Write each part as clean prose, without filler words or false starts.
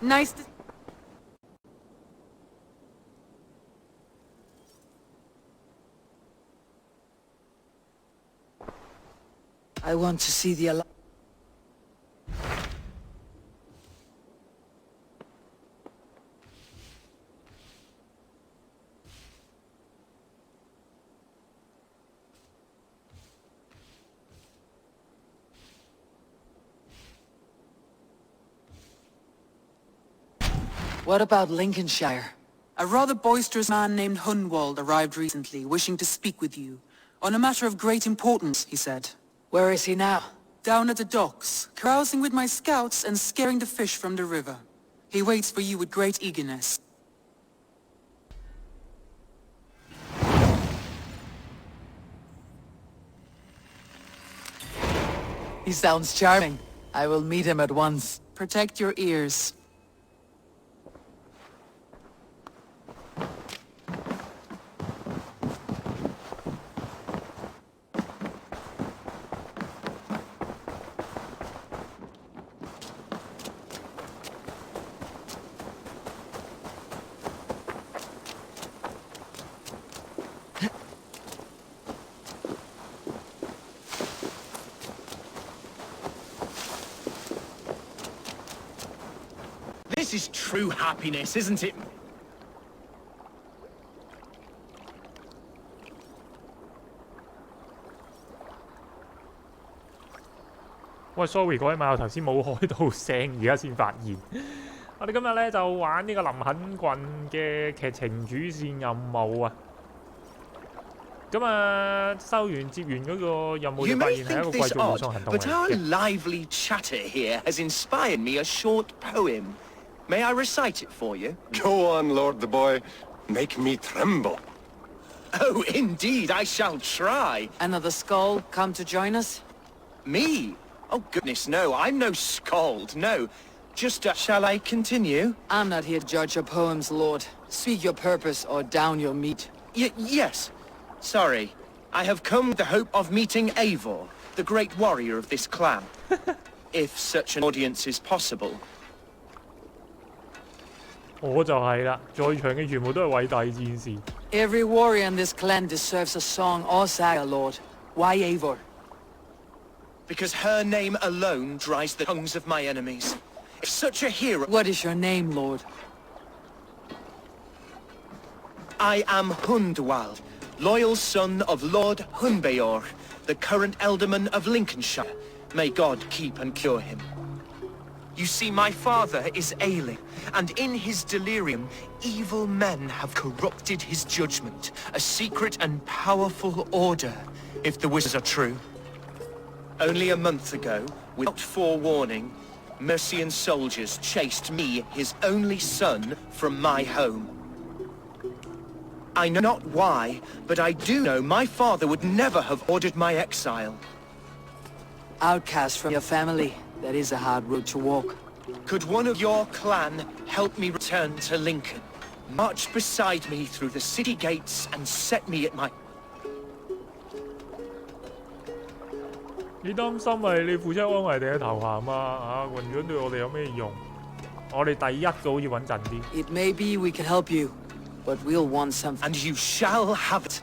Nice to... I want to see the... What about Lincolnshire? A rather boisterous man named Hunwald arrived recently, wishing to speak with you. On a matter of great importance, he said. Where is he now? Down at the docks, carousing with my scouts and scaring the fish from the river. He waits for you with great eagerness. He sounds charming. I will meet him at once. Protect your ears. This is true happiness, isn't it? 喂，sorry 各位網友，頭先冇開到聲，而家先發現。我哋今日咧就玩呢個林肯郡嘅劇情主線任務啊。咁啊，收完接完嗰個任務就發現係一個貴族武裝行動嚟嘅。But our lively chatter here has inspired me a short poem. May I recite it for you? Go on, Lord the Boy. Make me tremble. Oh, indeed, I shall try. Another skull come to join us? Me? Oh, goodness, no. I'm no skald, no. Just, shall I continue? I'm not here to judge your poems, Lord. Speak your purpose or down your meat. Yes. Sorry. I have come with the hope of meeting Eivor, the great warrior of this clan. If such an audience is possible. 我就係啦，在場嘅全部都係偉大戰士。Every warrior in this clan deserves a song or saga, Lord. Why Eivor? Because her name alone dries the tongues of my enemies. If such a hero... What is your name, Lord? I am Hundwald, loyal son of Lord Hunbeor, the current alderman of Lincolnshire. May God keep and cure him. You see, my father is ailing, and in his delirium, evil men have corrupted his judgment. A secret and powerful order, if the wishes are true. Only a month ago, without forewarning, Mercian soldiers chased me, his only son, from my home. I know not why, but I do know my father would never have ordered my exile. Outcast from your family. That is a hard road to walk. Could one of your clan help me return to Lincoln? March beside me through the city gates and set me at my... 你擔心係你父親安危定係頭銜啊？混咗對我哋有咩用？我哋第一個好似穩陣啲。It may be we can help you, but we'll want something. And you shall have it.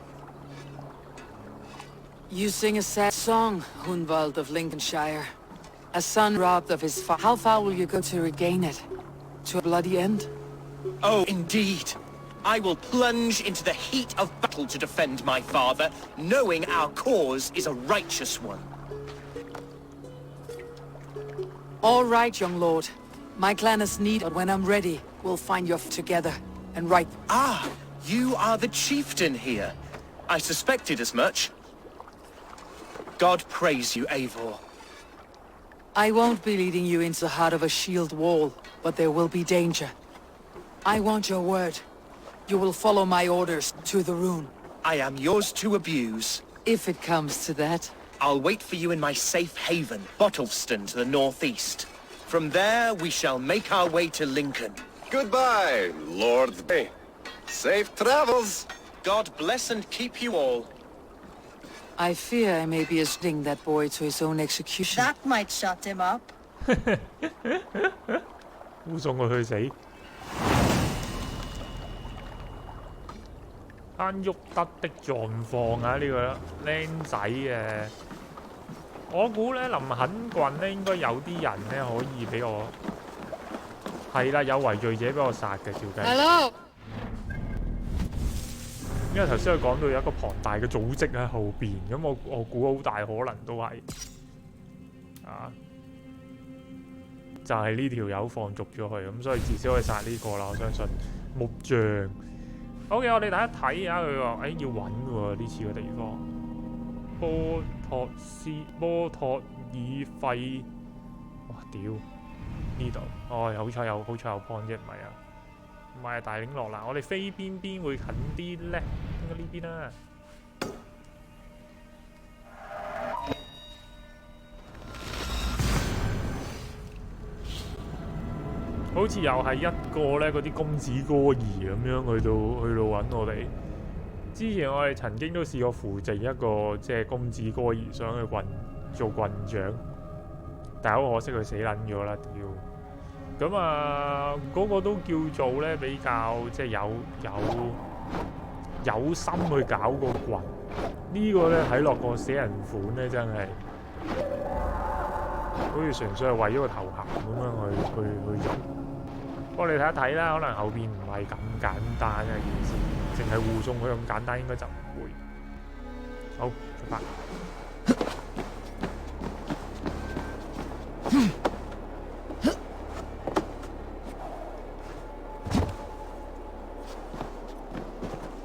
You sing a sad song, Hunwald of Lincolnshire. A son robbed of his father. How far will you go to regain it? To a bloody end? Oh, indeed. I will plunge into the heat of battle to defend my father, knowing our cause is a righteous one. All right, young lord. My clan is need, but when I'm ready, we'll find you together and right. Ah, you are the chieftain here. I suspected as much. God praise you, Eivor. I won't be leading you into the heart of a shield wall, but there will be danger. I want your word. You will follow my orders to the rune. I am yours to abuse. If it comes to that. I'll wait for you in my safe haven, Bottleston to the northeast. From there, we shall make our way to Lincoln. Goodbye, Lord. Safe travels. God bless and keep you all. I fear I may be assisting that boy to his own execution. That might shut him up. 護送佢去死。班喐得的狀況啊！呢、個僆仔嘅，我估咧林肯郡咧應該有啲人咧可以俾我係啦，有圍罪者俾我殺嘅照計。Hello。因為頭先佢講到有一個龐大嘅組織喺後邊，咁我估好大可能都係啊，就係呢條友放逐咗佢，咁所以至少可以殺呢個啦。我相信木匠。OK， 我哋大家睇下佢話，要揾喎呢次嘅地方。波托爾費，哇屌呢度，哦好彩有 point 啫，唔係啊，唔係大嶺落啦，我哋飛邊會近啲咧？應該呢邊啦。好似又係一個咧嗰啲公子哥兒咁樣去到揾我哋。之前我哋曾經都試過扶植一個即係公子哥兒想去做郡長，但係好可惜佢死撚咗啦屌！咁啊嗰個都叫做咧比較即係有心去搞個郡，呢個咧睇落個死人款咧真係好似純粹係為咗個頭銜咁樣去做。不過你睇一睇啦，可能後邊唔係咁簡單嘅件事，淨係護送佢咁簡單應該就唔會。好，出發。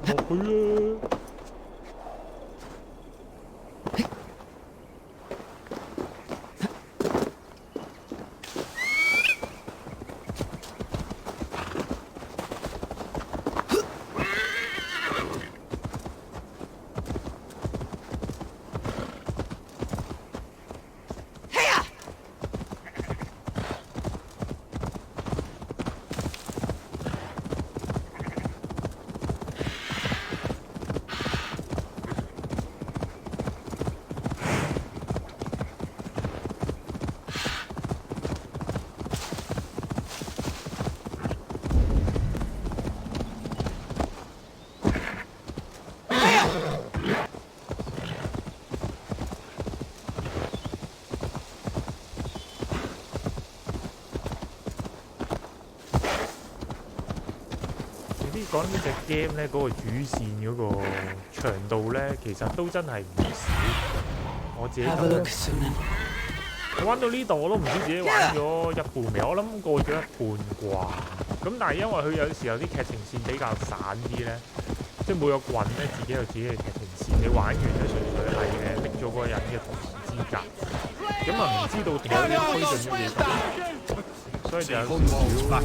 落去啦！講呢隻 game 咧，嗰個主線嗰個長度咧，其實都真係唔少。我自己覺得，我玩到呢度我都唔知自己玩咗一半未，我諗過咗一半啩。咁但係因為佢有時候啲劇情線比較散啲咧，即係每個郡咧自己有自己嘅劇情線，你玩完就純粹係拎咗嗰個人嘅同行資格，咁啊唔知道點樣推進咗嘢，所以就有少少。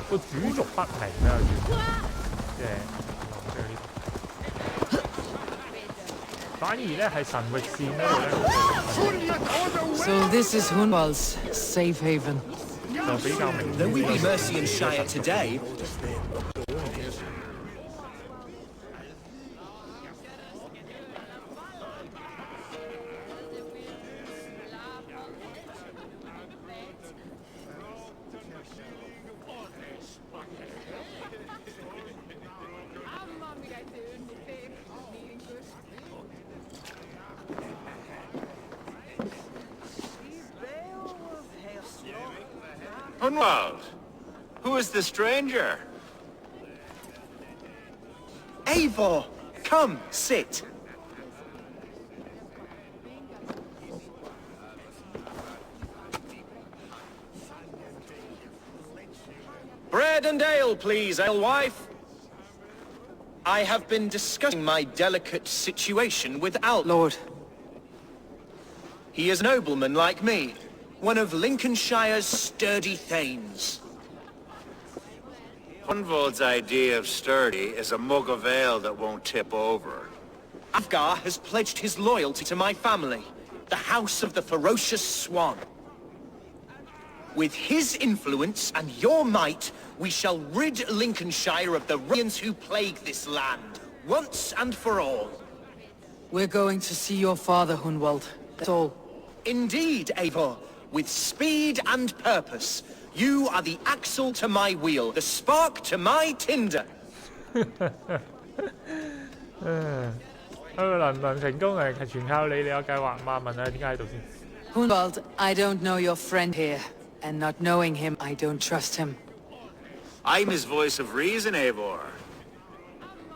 個主軸不明啦，即係反而咧係神域線嗰度咧。So this is Hunwald's safe haven. 就比較明。Though we be Mercy and Shire today. Hunwald, who is the stranger? Eivor, come, sit. Bread and ale, please, alewife. I have been discussing my delicate situation with Al. Lord. He is a nobleman like me. One of Lincolnshire's sturdy thanes. Hunwald's idea of sturdy is a mug of ale that won't tip over. Avgar has pledged his loyalty to my family, the House of the Ferocious Swan. With his influence and your might, we shall rid Lincolnshire of the ruffians who plague this land, once and for all. We're going to see your father, Hunwald. That's all. Indeed, Eivor. with speed and purpose. You are the axle to my wheel, the spark to my tinder. 能唔能成功係全靠你，你有計劃嘛？問下點解喺度先。Hunwald, I don't know your friend here, and not knowing him, I don't trust him. I'm his voice of reason, Eivor.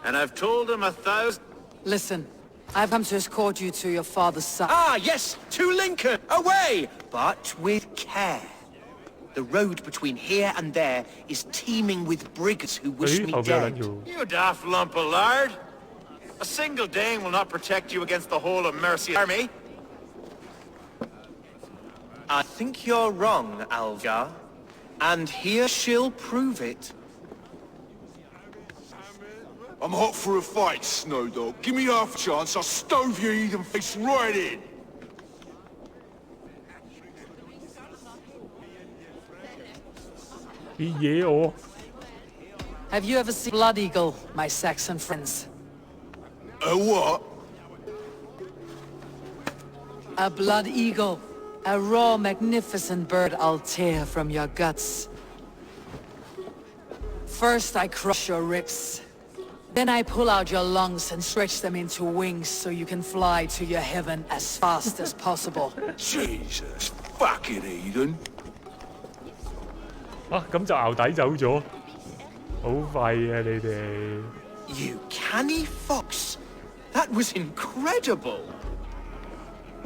And I've told him 1,000... Listen, I've come to escort you to your father's side. Ah, yes, to Lincoln, away, but with care. The road between here and there is teeming with brigands who wish me dead. You daft lump of lard. A single Dane will not protect you against the whole of Mercia's army. I think you're wrong, Algar. And here she'll prove it. I'm hot for a fight, Snowdog. Give me half a chance, I'll stove your heathen face right in. Have you ever seen Blood Eagle, my Saxon friends? A what? A blood eagle. A raw, magnificent bird I'll tear from your guts. First I crush your ribs. Then I pull out your lungs and stretch them into wings so you can fly to your heaven as fast as possible. Jesus fucking heathen. 咁就淆底走咗，好廢啊你哋！ You canny fox. That was incredible.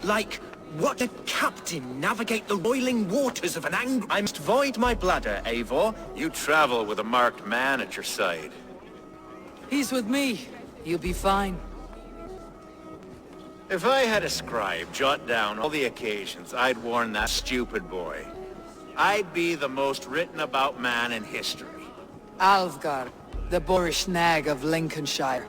Like, what a captain navigate the roiling waters of an angry... I must void my bladder, Eivor. You travel with a marked man at your side. He's with me. You'll be fine. If I had a scribe jot down all the occasions I'd warn that stupid boy, I'd be the most written about man in history. Alfgar, the boorish nag of Lincolnshire.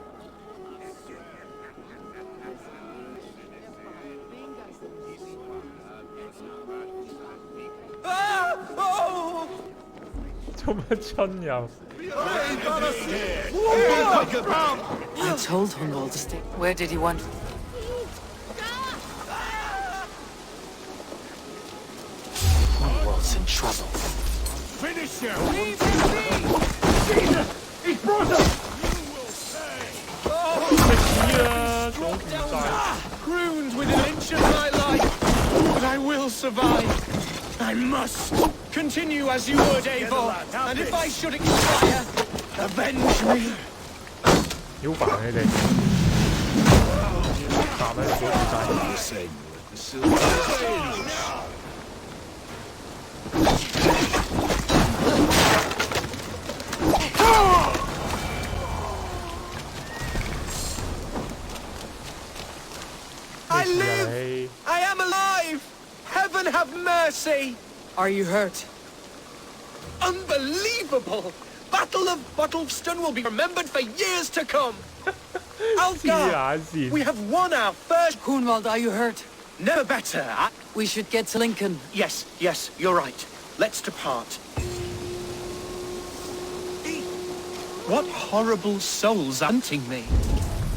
I told Hunwald to stay. Where did he want? Hunwald's in trouble. Finish him! He's brought us! Crooned within an inch of my life, but I will survive. I must continue as you would, Eivor, and if I should expire, avenge me. 好煩你哋，搭喺度晒。I live! I am alive! Heaven have mercy! Are you hurt? Unbelievable! Battle of Bottleston will be remembered for years to come! Algar! We have won our first... Hunwald, are you hurt? Never better. We should get to Lincoln. Yes, you're right. Let's depart. What horrible souls are hunting me?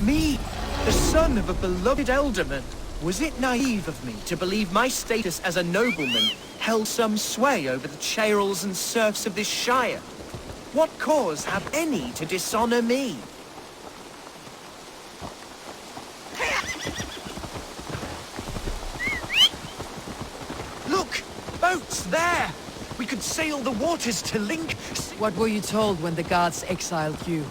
Me, the son of a beloved elderman. Was it naive of me to believe my status as a nobleman held some sway over the churls and serfs of this shire? What cause have any to dishonor me? Look! Boats there! We could sail the waters to Link... What were you told when the guards exiled you?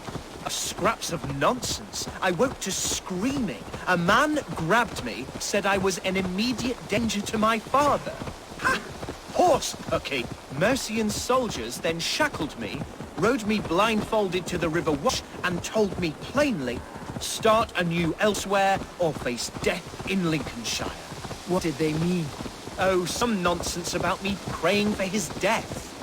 Scraps of nonsense. I woke to screaming. A man grabbed me, said I was an immediate danger to my father. Ha! Horse pucky. Mercian soldiers then shackled me, rode me blindfolded to the River Wash, and told me plainly, start anew elsewhere or face death in Lincolnshire. What did they mean? Oh, some nonsense about me praying for his death.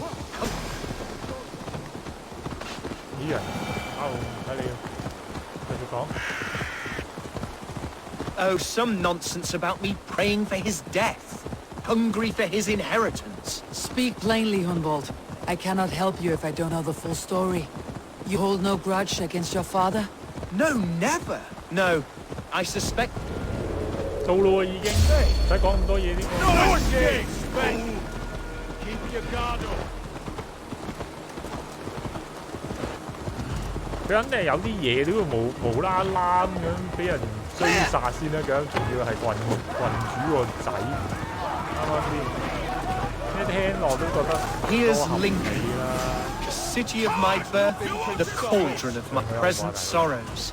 Oh, some nonsense about me praying for his death. Hungry for his inheritance. Speak plainly, Hunwald. I cannot help you if I don't know the full story. You hold no grudge against your father? No, never. No, I suspect... 做咯喎已經，唔使講咁多嘢添喎。佢肯定係有啲嘢都要無啦啦咁樣俾人追殺先得㗎，仲要係郡主個仔，啱啱先？一聽落都覺得多合理啦。 The city of my birth, the cauldron of my present sorrows.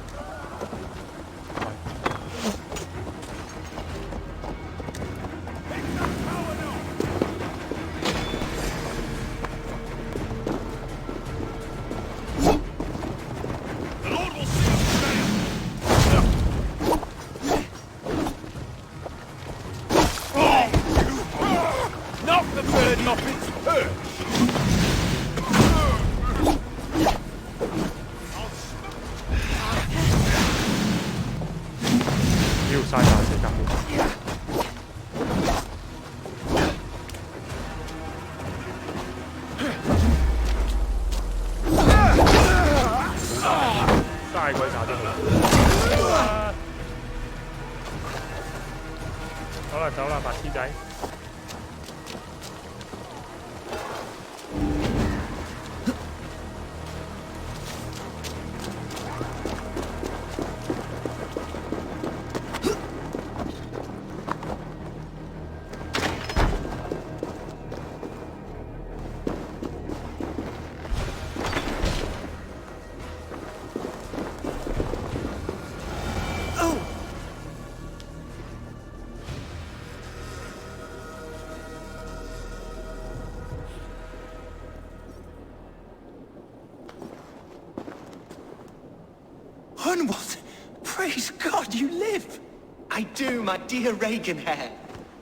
Knock the bird off its perch! 要嘥大時間。嘥鬼炸咗佢。好啦，走啦，白痴仔。 Hunwald, praise God you live! I do, my dear Reaganhair.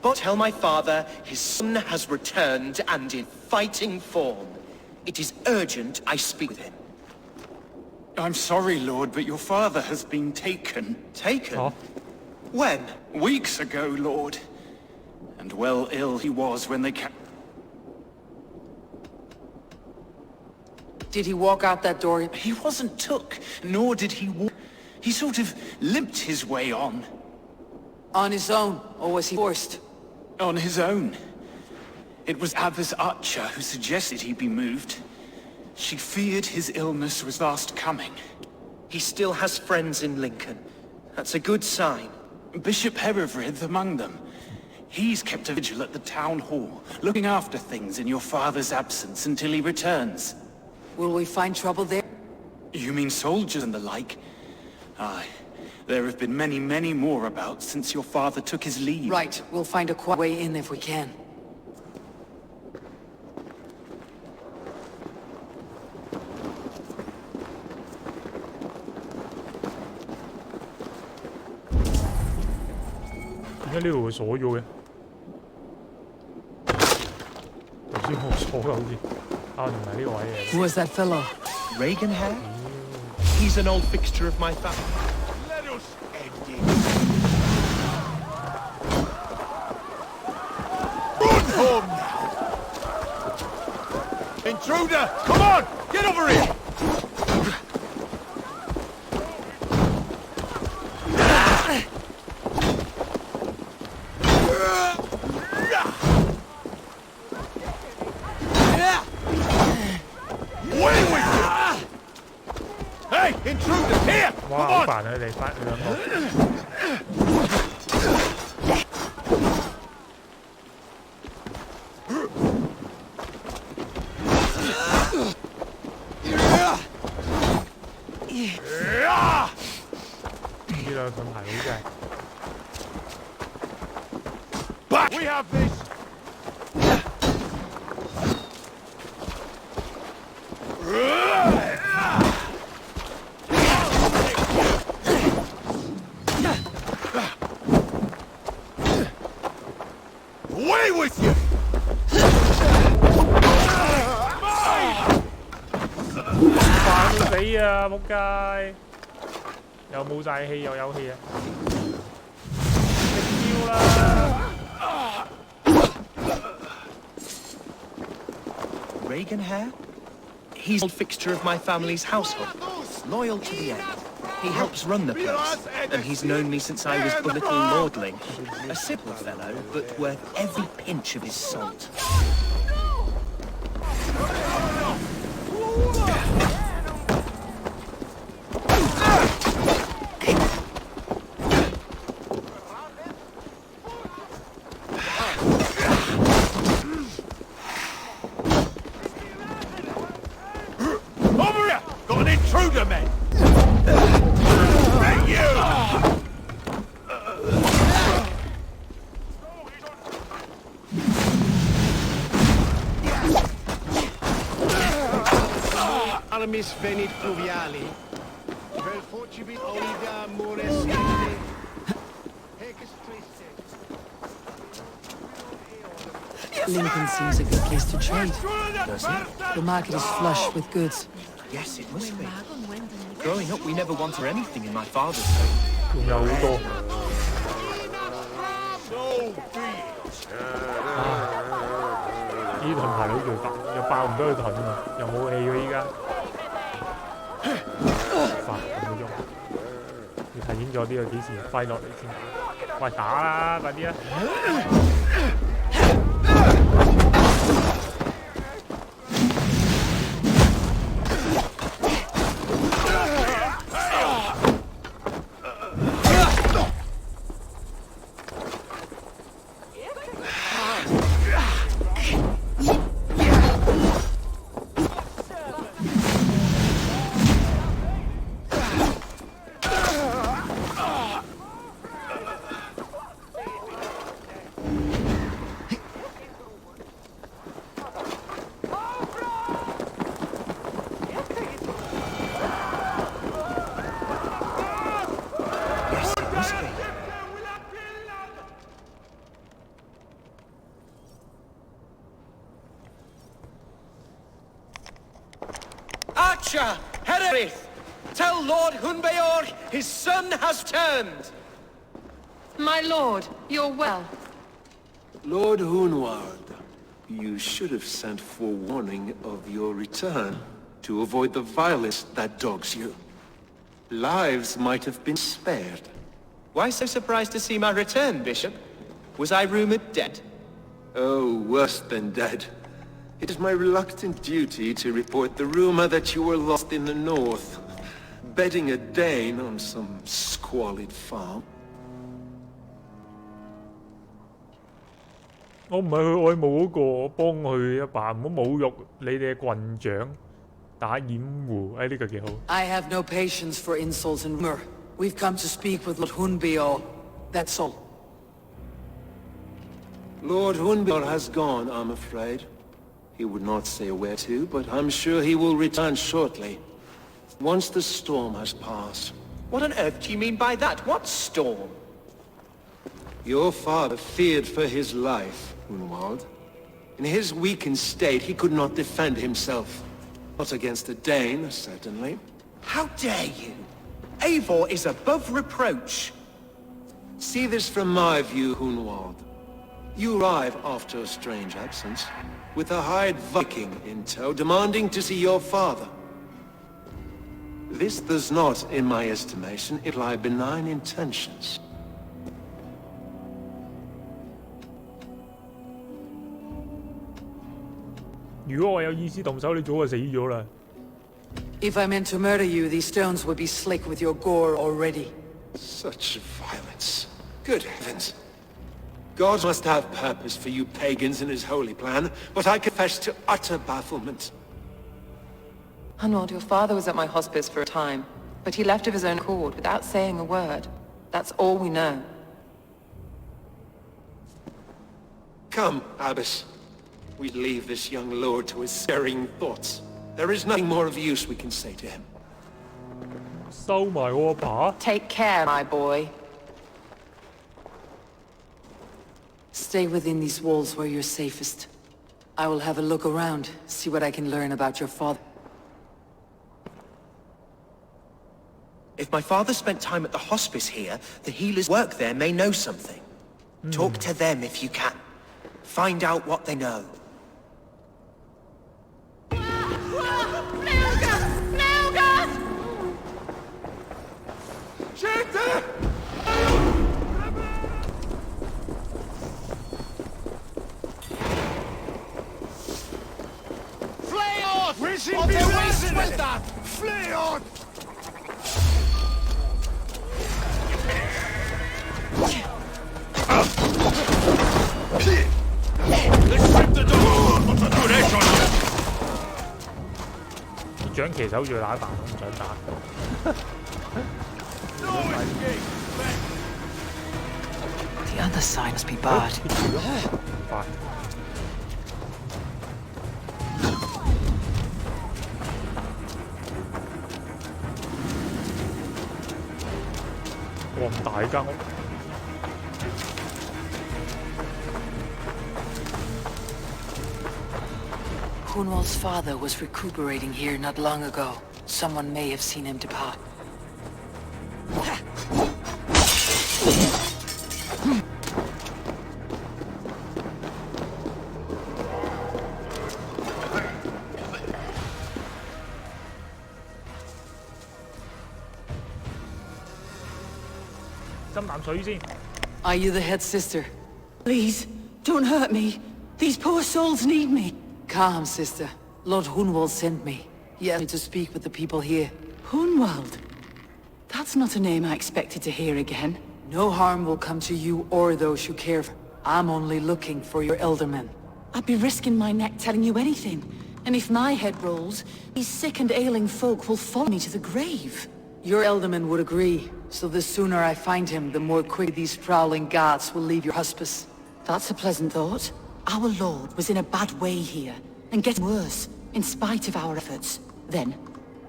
But tell my father his son has returned and in fighting form. It is urgent I speak with him. I'm sorry, Lord, but your father has been taken. Taken? Oh. When? Weeks ago, Lord. And well ill he was when they Did he walk out that door? He wasn't took, nor did he walk. He sort of limped his way on. On his own, or was he forced? On his own. It was Abbess Archer who suggested he be moved. She feared his illness was fast coming. He still has friends in Lincoln. That's a good sign. Bishop Herefrith among them. He's kept a vigil at the town hall, looking after things in your father's absence until he returns. Will we find trouble there? You mean soldiers and the like? Aye. There have been many, many more about since your father took his leave. Right, we'll find a quiet way in if we can. Why this door鎖咗嘅？頭先我鎖嘅好似，啊，唔係呢個位嚟。Who was that fellow? Reaganhair? He's an old fixture of my family. Let us end it. Run home now! Intruder! Come on! Get over here! Away with you! Hey, intruder! Here! 哇， Come 好 on! 煩啊！你哋翻兩個。呢兩盾牌好正。 Back! We have this! Away with you! 煩到死啊！仆街，又冇晒氣，又有氣啊！食蕉啦！ Reaganhair? He's an old fixture of my family's household. Loyal to the end. He helps run the place, and he's known me since I was but little lordling. A simple fellow, but worth every pinch of his salt. Over here! Got an intruder, man! Hey, you! Armis venit fluviali. Vel fortibit olida mores iste. Hecus triste. Lincoln seems a good place to trade. Does he? The market is flush with goods. Yes, it must be. Growing up, we never wanted anything in my father's home. 仲有好多。 呢盾牌佬最煩，又爆唔到佢盾啊，又冇氣喎依家。煩咁嘅喐，要睇清楚啲佢幾時揮落嚟先打。喂，打啦，快啲啊！ Archer! Hererith! Tell Lord Hunbeor his son has turned! My lord, you're well. Lord Hunwald, you should have sent forewarning of your return to avoid the violence that dogs you. Lives might have been spared. Why so surprised to see my return, Bishop? Was I rumored dead? Oh, worse than dead. It is my reluctant duty to report the rumor that you were lost in the north, bedding a Dane on some squalid farm. 我唔係佢愛慕嗰個，我幫佢一把，唔好侮辱你哋嘅棍長，打掩護。哎，呢個幾好。I have no patience for insults and rumor. We've come to speak with Lord Hunbeor. That's all. Lord Hunbeor has gone, I'm afraid. He would not say where to, but I'm sure he will return shortly, once the storm has passed. What on earth do you mean by that? What storm? Your father feared for his life, Hunwald. In his weakened state, he could not defend himself. Not against a Dane, certainly. How dare you? Eivor is above reproach. See this from my view, Hunwald. You arrive after a strange absence, with a hired Viking in tow, demanding to see your father. This does not, in my estimation, imply benign intentions. If If I meant to murder you, these stones would be slick with your gore already. Such violence. Good heavens. God must have purpose for you pagans in his holy plan, but I confess to utter bafflement. Hunwald, your father was at my hospice for a time, but he left of his own accord without saying a word. That's all we know. Come, Abbess. We leave this young lord to his staring thoughts. There is nothing more of use we can say to him. Take care, my boy. Stay within these walls where you're safest. I will have a look around, see what I can learn about your father. If my father spent time at the hospice here, the healers work there may know something. Talk to them if you can. Find out what they know. Suelta! Flee on! Let's rip the door! What's a good edge on it? 啲掌旗手住打彈，我唔想打。The other side must be barred. 快！哇！咁大間屋。Hunwald's father was recuperating here not long ago. Someone may have seen him depart. 斟啖水先。Are you the head sister? Please, don't hurt me. These poor souls need me. Calm, sister. Lord Hunwald sent me. He asked me to speak with the people here. Hunwald? That's not a name I expected to hear again. No harm will come to you or those you care for. I'm only looking for your eldermen. I'd be risking my neck telling you anything. And if my head rolls, these sick and ailing folk will follow me to the grave. Your elderman would agree. So the sooner I find him, the more quick these prowling guards will leave your hospice. That's a pleasant thought. Our lord was in a bad way here, and getting worse, in spite of our efforts. Then,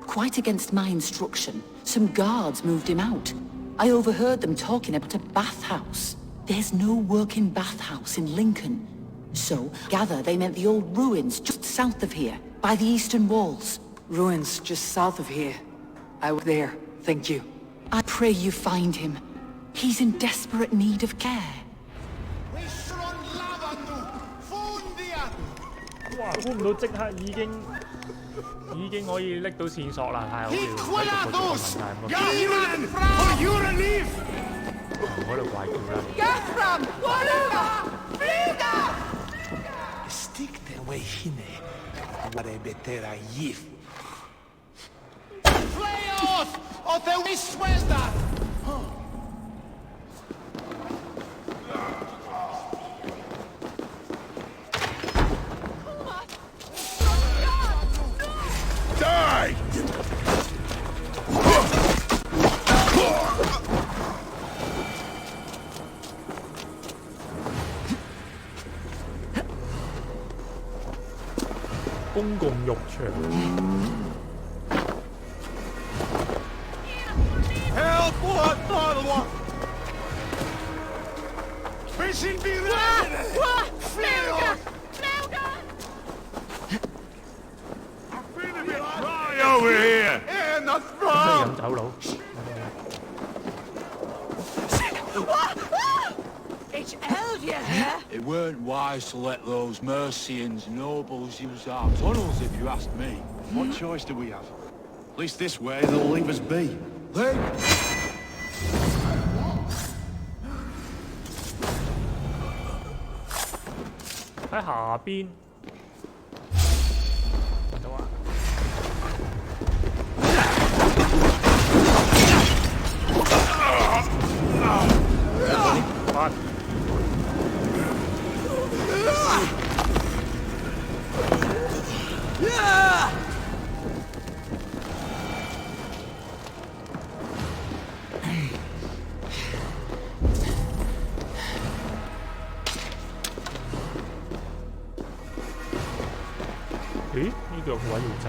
quite against my instruction, some guards moved him out. I overheard them talking about a bathhouse. There's no working bathhouse in Lincoln. So, gather they meant the old ruins just south of here, by the eastern walls. Ruins just south of here. I was there, thank you. I pray you find him. He's in desperate need of care. 哇！估唔到即刻已經可以拎到線索啦，太好了！喺度怪叫啦。Stick their way hine. Varebetera yif. Fleos! O te suelta! Die! 公共浴場。Help! What? What? Fishing be Right over here! Yeah, not 即係飲酒佬。It's Eldia here. It weren't wise to let those Mercians nobles use our tunnels, if you ask me. What choice do we have? At least this way they'll leave us be. They... 喺下邊。見到啊！快！咦？呢度有個位要炸。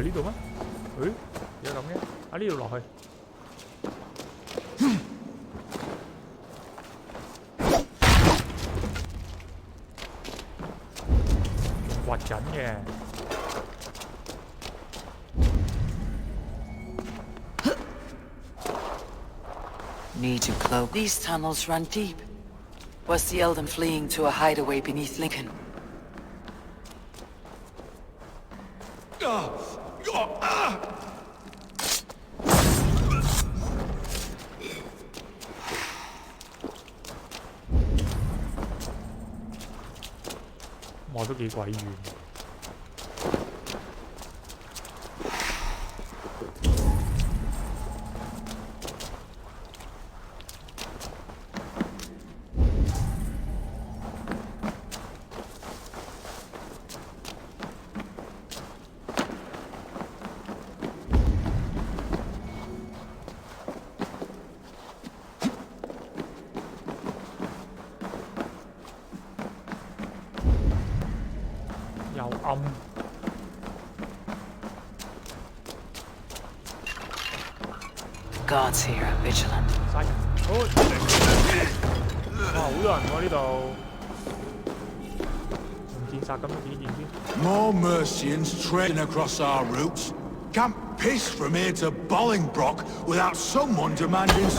係呢度咩？誒，有咁嘅？啊呢度落去。仲掘緊嘅。Need to cloak. These tunnels run deep. Was the Elden fleeing to a hideaway beneath Lincoln? Wow, 都幾鬼遠。又暗。Guards here are vigilant. 殺人！哇，好多人喎呢度，用箭殺咁幾件先。More Mercians trading across our routes. Can't piss from here to Bolingbroke without someone demanding.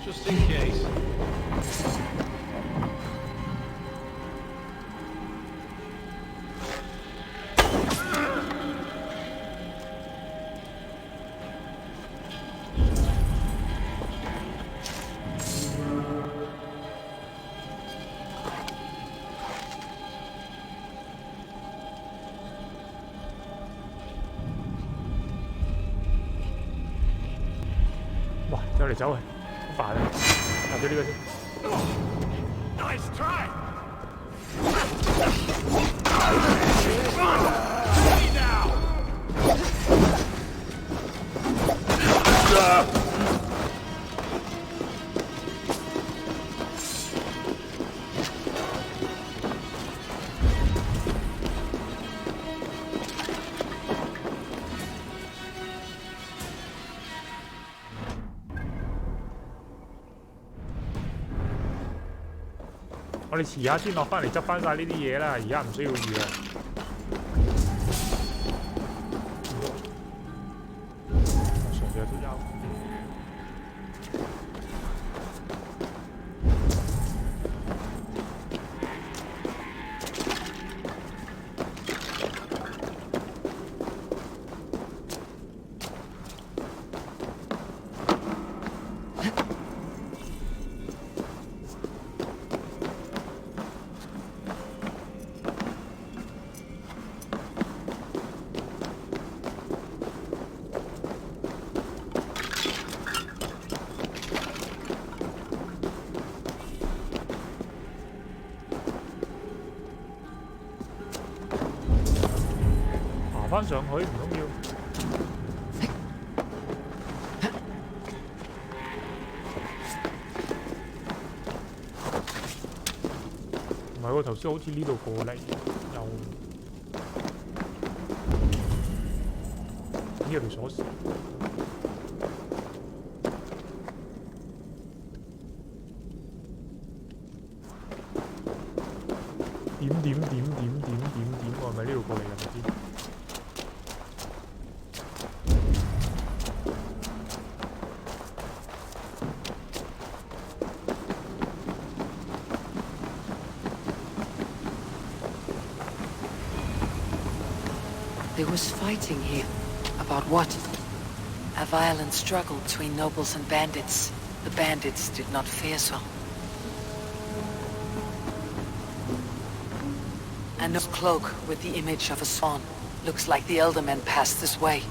Just in case. Wow, 走嚟走去，好煩啊！入咗呢個先。Nice try! now! 我哋遲下先落翻嚟執翻晒呢啲嘢啦，而家唔需要預啦。上邊有條友。爬翻上去唔通要？唔係喎，頭先好似呢度過嚟，又呢有條鎖匙。點喎，係咪呢度過嚟㗎？唔知。There was fighting here. About what? A violent struggle between nobles and bandits. The bandits did not fear so. And a cloak with the image of a swan. Looks like the elder men passed this way.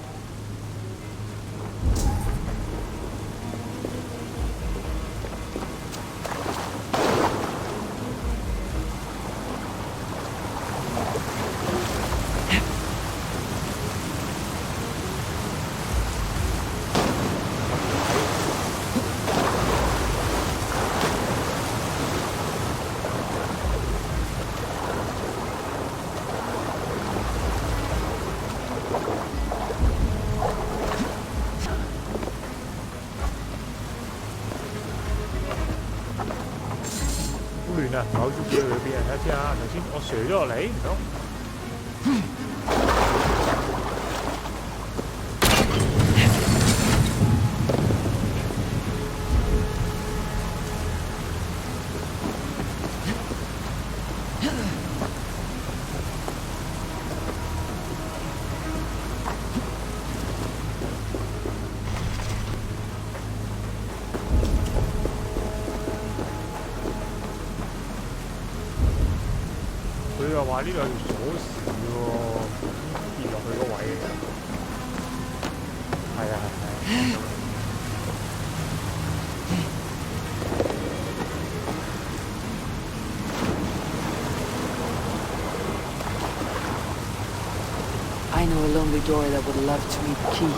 亂啊！唔係好知佢去邊啊！睇下先啊！頭先我射咗落嚟，唔通？佢又話呢度有條鎖匙喎，跌落去個位嘅。係啊係啊。I know a lonely door that would love to meet the key.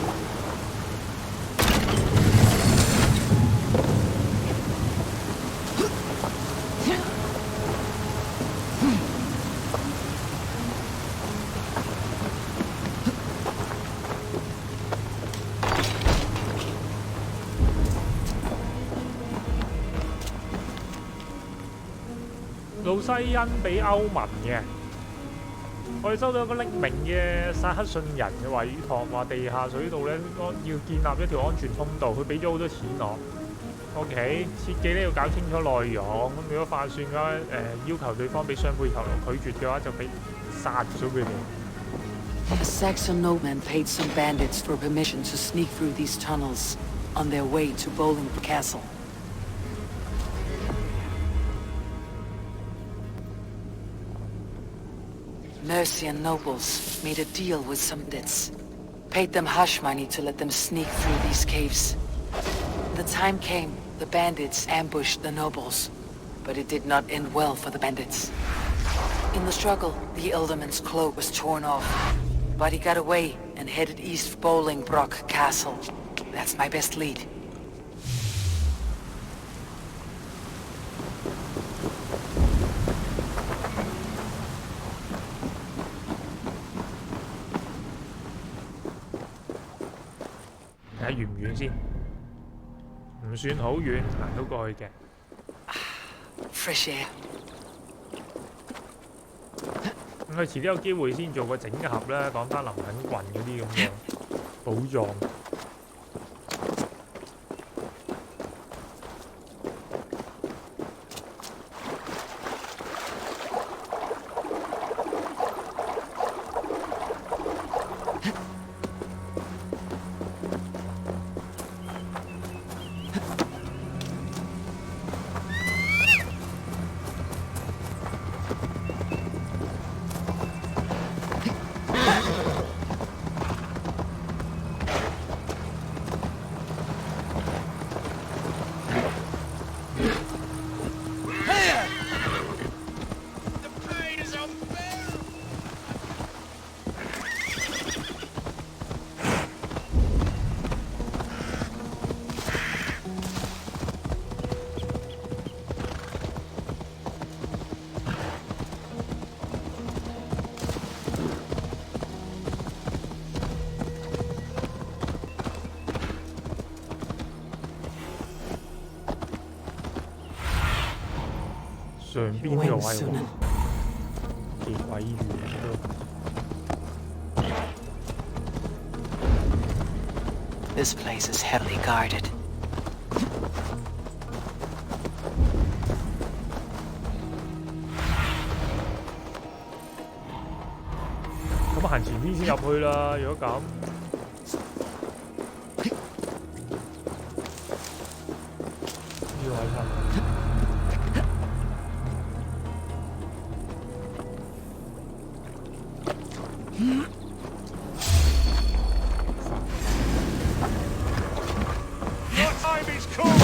路西恩俾歐文嘅，我哋收到一個匿名嘅薩克遜人嘅委託，話地下水道咧要建立一條安全通道，佢俾咗好多錢我。OK， 設計咧要搞清楚內容，咁如果化算嘅話，要求對方俾雙倍酬勞，拒絕嘅話就俾殺咗佢哋。A Saxon nobleman paid some bandits for permission to sneak through these tunnels on their way to Bolingbroke Castle. Mercian nobles made a deal with some bandits, paid them hush money to let them sneak through these caves. The time came, the bandits ambushed the nobles, but it did not end well for the bandits. In the struggle, the Elderman's cloak was torn off, but he got away and headed east for Bolingbroke Castle. That's my best lead.睇遠唔遠先？唔算好遠，行到過去嘅。Fresh air. 咁佢遲啲有機會先做個整合啦，講翻林肯郡嗰啲咁嘅寶藏。上邊呢個位喎，幾鬼遠都。This place is heavily guarded. 咁行前啲先入去啦，如果咁。呢位差唔多。Your time is come!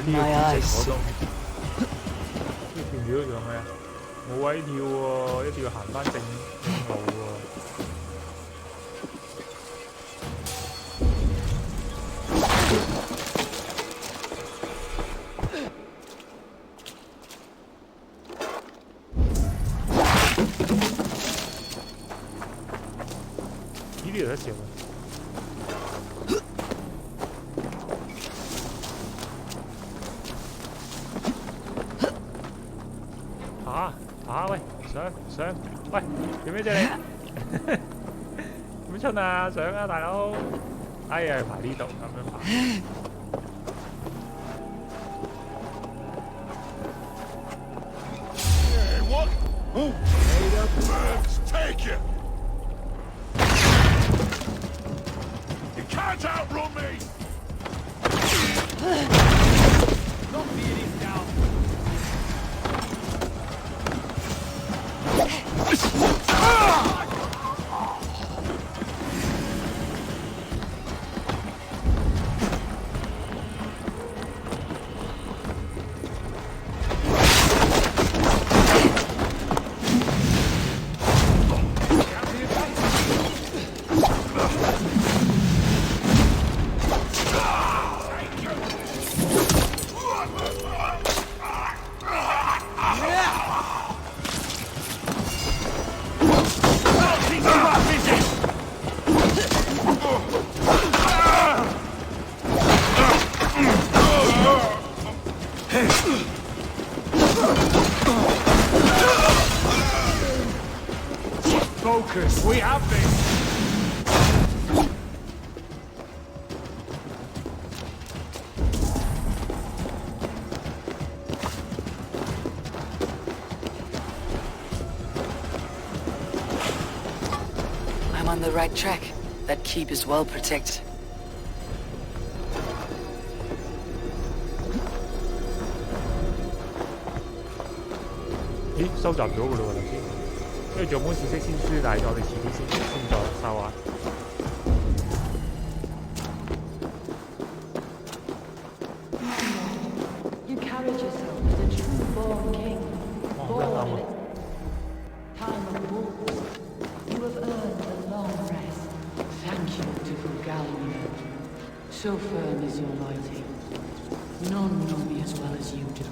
呢個我都呢段嘢都仲係啊，冇位跳喎，一定要行翻正路喎。呢啲有得笑啊！喂，上，喂，做咩啫你？點出啊？上啊，大佬！哎呀，排呢度咁樣排。What? Oh, hey, the birds take you! You can't outrun me! Not being it down. Focus, we have this! I'm on the right track. That keep is well protected. 咦，收集咗㗎啦喎頭先，跟住仲有本知識先書，但係我哋遲啲先再收啊。You carried yourself as a true-born king. Born time of wolves. You have earned a long rest. Thank you to Galway. So firm is your loyalty. None know me as well as you do.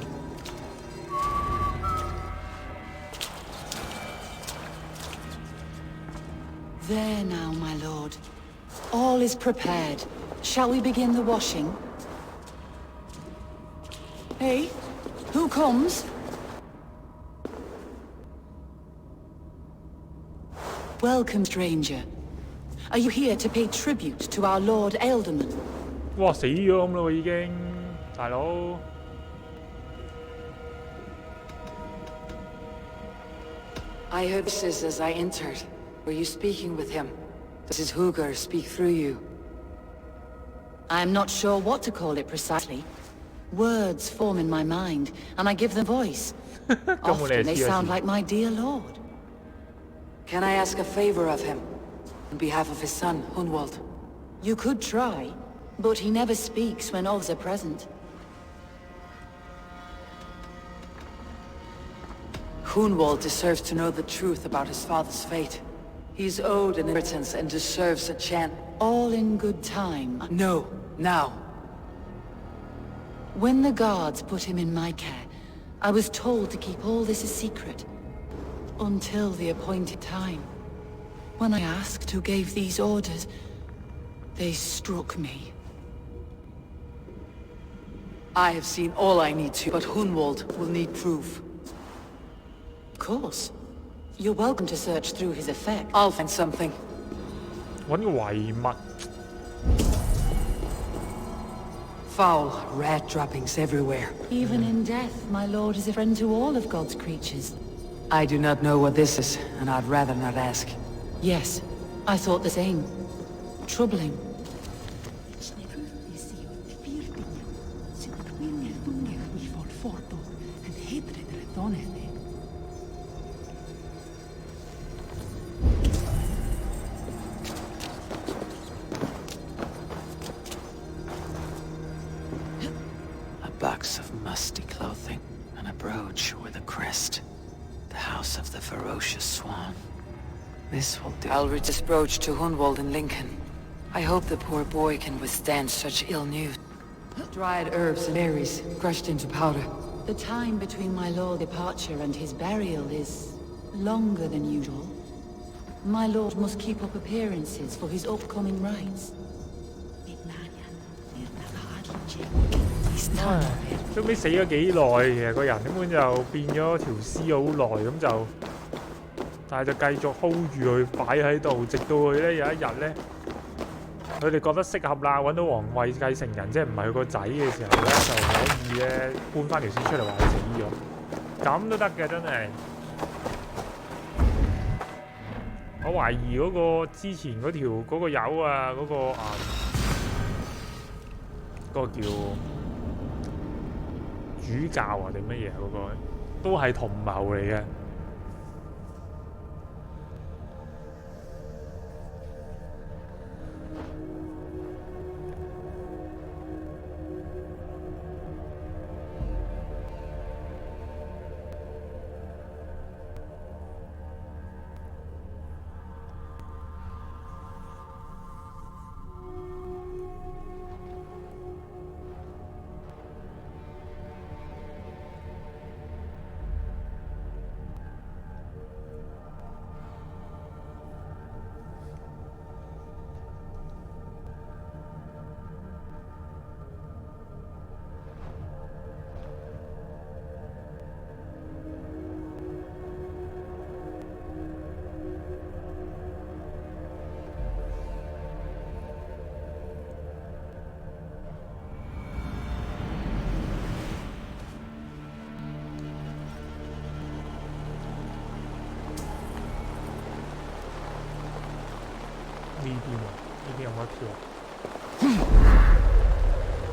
There now, my lord. All is prepared. Shall we begin the washing? Hey, who comes? Welcome, stranger. Are you here to pay tribute to our Lord Ealdorman? 哇，死咗咁咯喎已經，大佬。I heard voices as I entered. Were you speaking with him? Does his Hooger speak through you? I'm not sure what to call it precisely. Words form in my mind, and I give them voice. Often they sound like my dear lord. Can I ask a favor of him? On behalf of his son, Hunwald? You could try, but he never speaks when others are present. Hunwald deserves to know the truth about his father's fate. He's owed an inheritance and deserves a chance. All in good time. No, now. When the guards put him in my care, I was told to keep all this a secret. Until the appointed time. When I asked who gave these orders, they struck me. I have seen all I need to, but Hunwald will need proof. Of course. You're welcome to search through his effects. I'll find something. 揾個遺物。Foul rat droppings everywhere. Even in death, my lord is a friend to all of God's creatures. I do not know what this is, and I'd rather not ask. Yes, I thought the same. Troubling. A box of musty clothing, and a brooch with a crest. The house of the ferocious swan. This will do. I'll read this brooch to Hunwald and Lincoln. I hope the poor boy can withstand such ill news. Dried herbs and berries, crushed into powder. The time between my lord's departure and his burial is longer than usual. My lord must keep up appearances for his upcoming rites. 都唔知死咗幾耐，其實個人根本就變咗條屍好耐咁就，但係就繼續 hold 住佢擺喺度，直到佢咧有一日咧，佢哋覺得適合啦，揾到皇位繼承人，即係唔係佢個仔嘅時候咧，就可以咧搬翻條屍出嚟話佢死咗，咁都得嘅真係。我懷疑嗰個之前嗰條嗰個友啊，嗰個叫主教啊定乜嘢嗰個，都係同謀嚟嘅。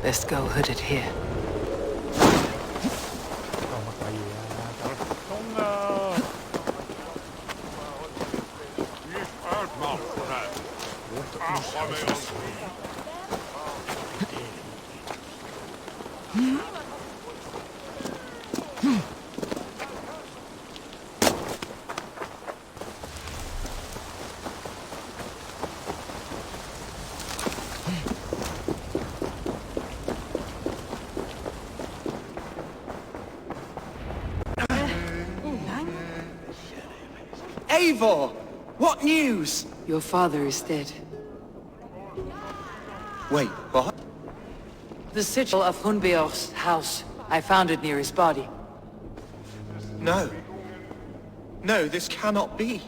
Best go hooded here. 乜鬼嘢啊！走啦，衝啊！Eivor! What news? Your father is dead. Wait, what? The sigil of Hunbeor's house. I found it near his body. No. No, this cannot be.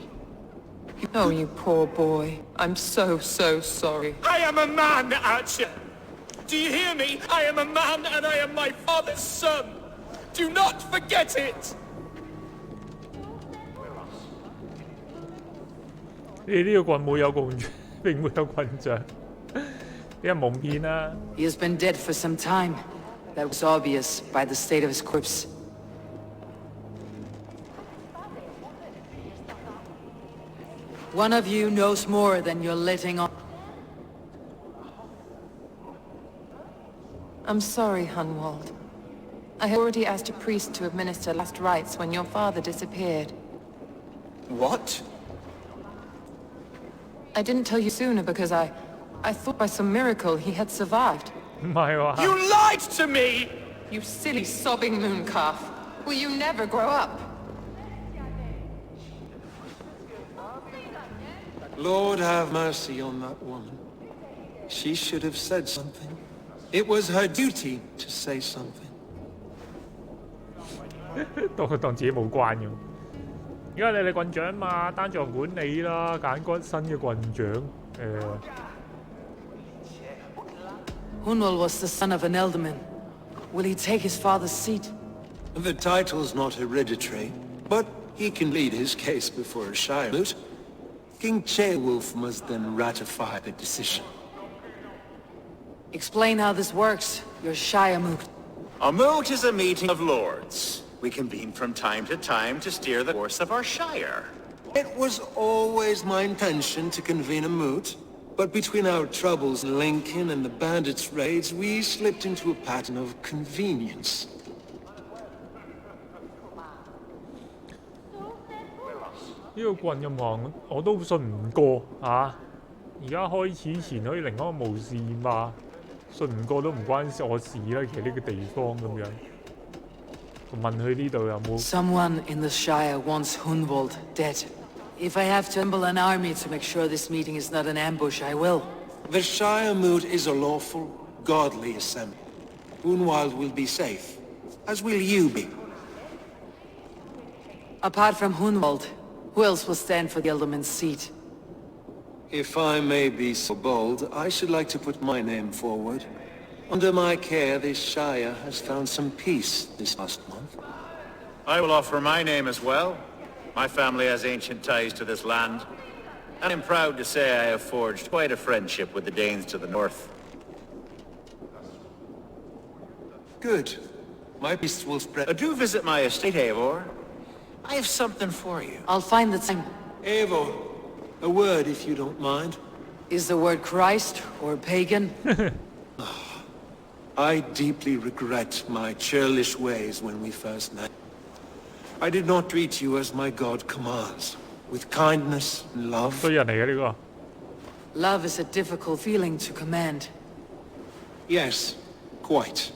Oh, you poor boy. I'm so sorry. I am a man, Archer! Do you hear me? I am a man and I am my father's son! Do not forget it! 你呢個棍冇有棍杖，並沒有棍杖，俾人蒙騙啦。He has been dead for some time. That was obvious by the state of his corpse. One of you knows more than you're letting on. I'm sorry, Hunwald. I had already asked a priest to administer last rites when your father disappeared. What? I didn't tell you sooner because I thought by some miracle he had survived. You lied to me! You silly sobbing moon calf. Will you never grow up? Lord have mercy on that woman. She should have said something. It was her duty to say something. 當自己冇關咁。而家你棍杖嘛，單仗管理啦，揀個新嘅棍杖。Hunwald was the son of an Elderman. Will he take his father's seat? The title's not hereditary, but he can lead his case before a Shire moot. King Ceolwulf must then ratify the decision. Explain how this works, your Shire moot. A moot is a meeting of lords. We convene from time to steer the course of our Shire. It was always my intention to convene a moot, but between our troubles in Lincoln and the bandits' raids, we slipped into a pattern of convenience. 呢個棍咁行，我都信唔過啊！而家開始前可以寧安無事嘛？信唔過都唔關我事啦，其實呢個地方咁樣。我問佢呢度有冇 Someone in the Shire wants Hunwald dead. If I have to assemble an army to make sure this meeting is not an ambush, I will. The Shire moot is a lawful, godly assembly. Hunwald will be safe, as will you be. Apart from Hunwald, who else will stand for the Elderman's seat? If I may be so bold, I should like to put my name forward. Under my care, this Shire has found some peace this last month. I will offer my name as well. My family has ancient ties to this land, and I'm proud to say I have forged quite a friendship with the Danes to the north. Good. My peace will spread. Do visit my estate, Eivor. I have something for you. I'll find the time. Eivor, a word if you don't mind. Is the word Christ or pagan? I deeply regret my churlish ways when we first met. I did not treat you as my god commands, with kindness and love. 衰人嚟嘅呢個。Love is a difficult feeling to command. Yes, quite.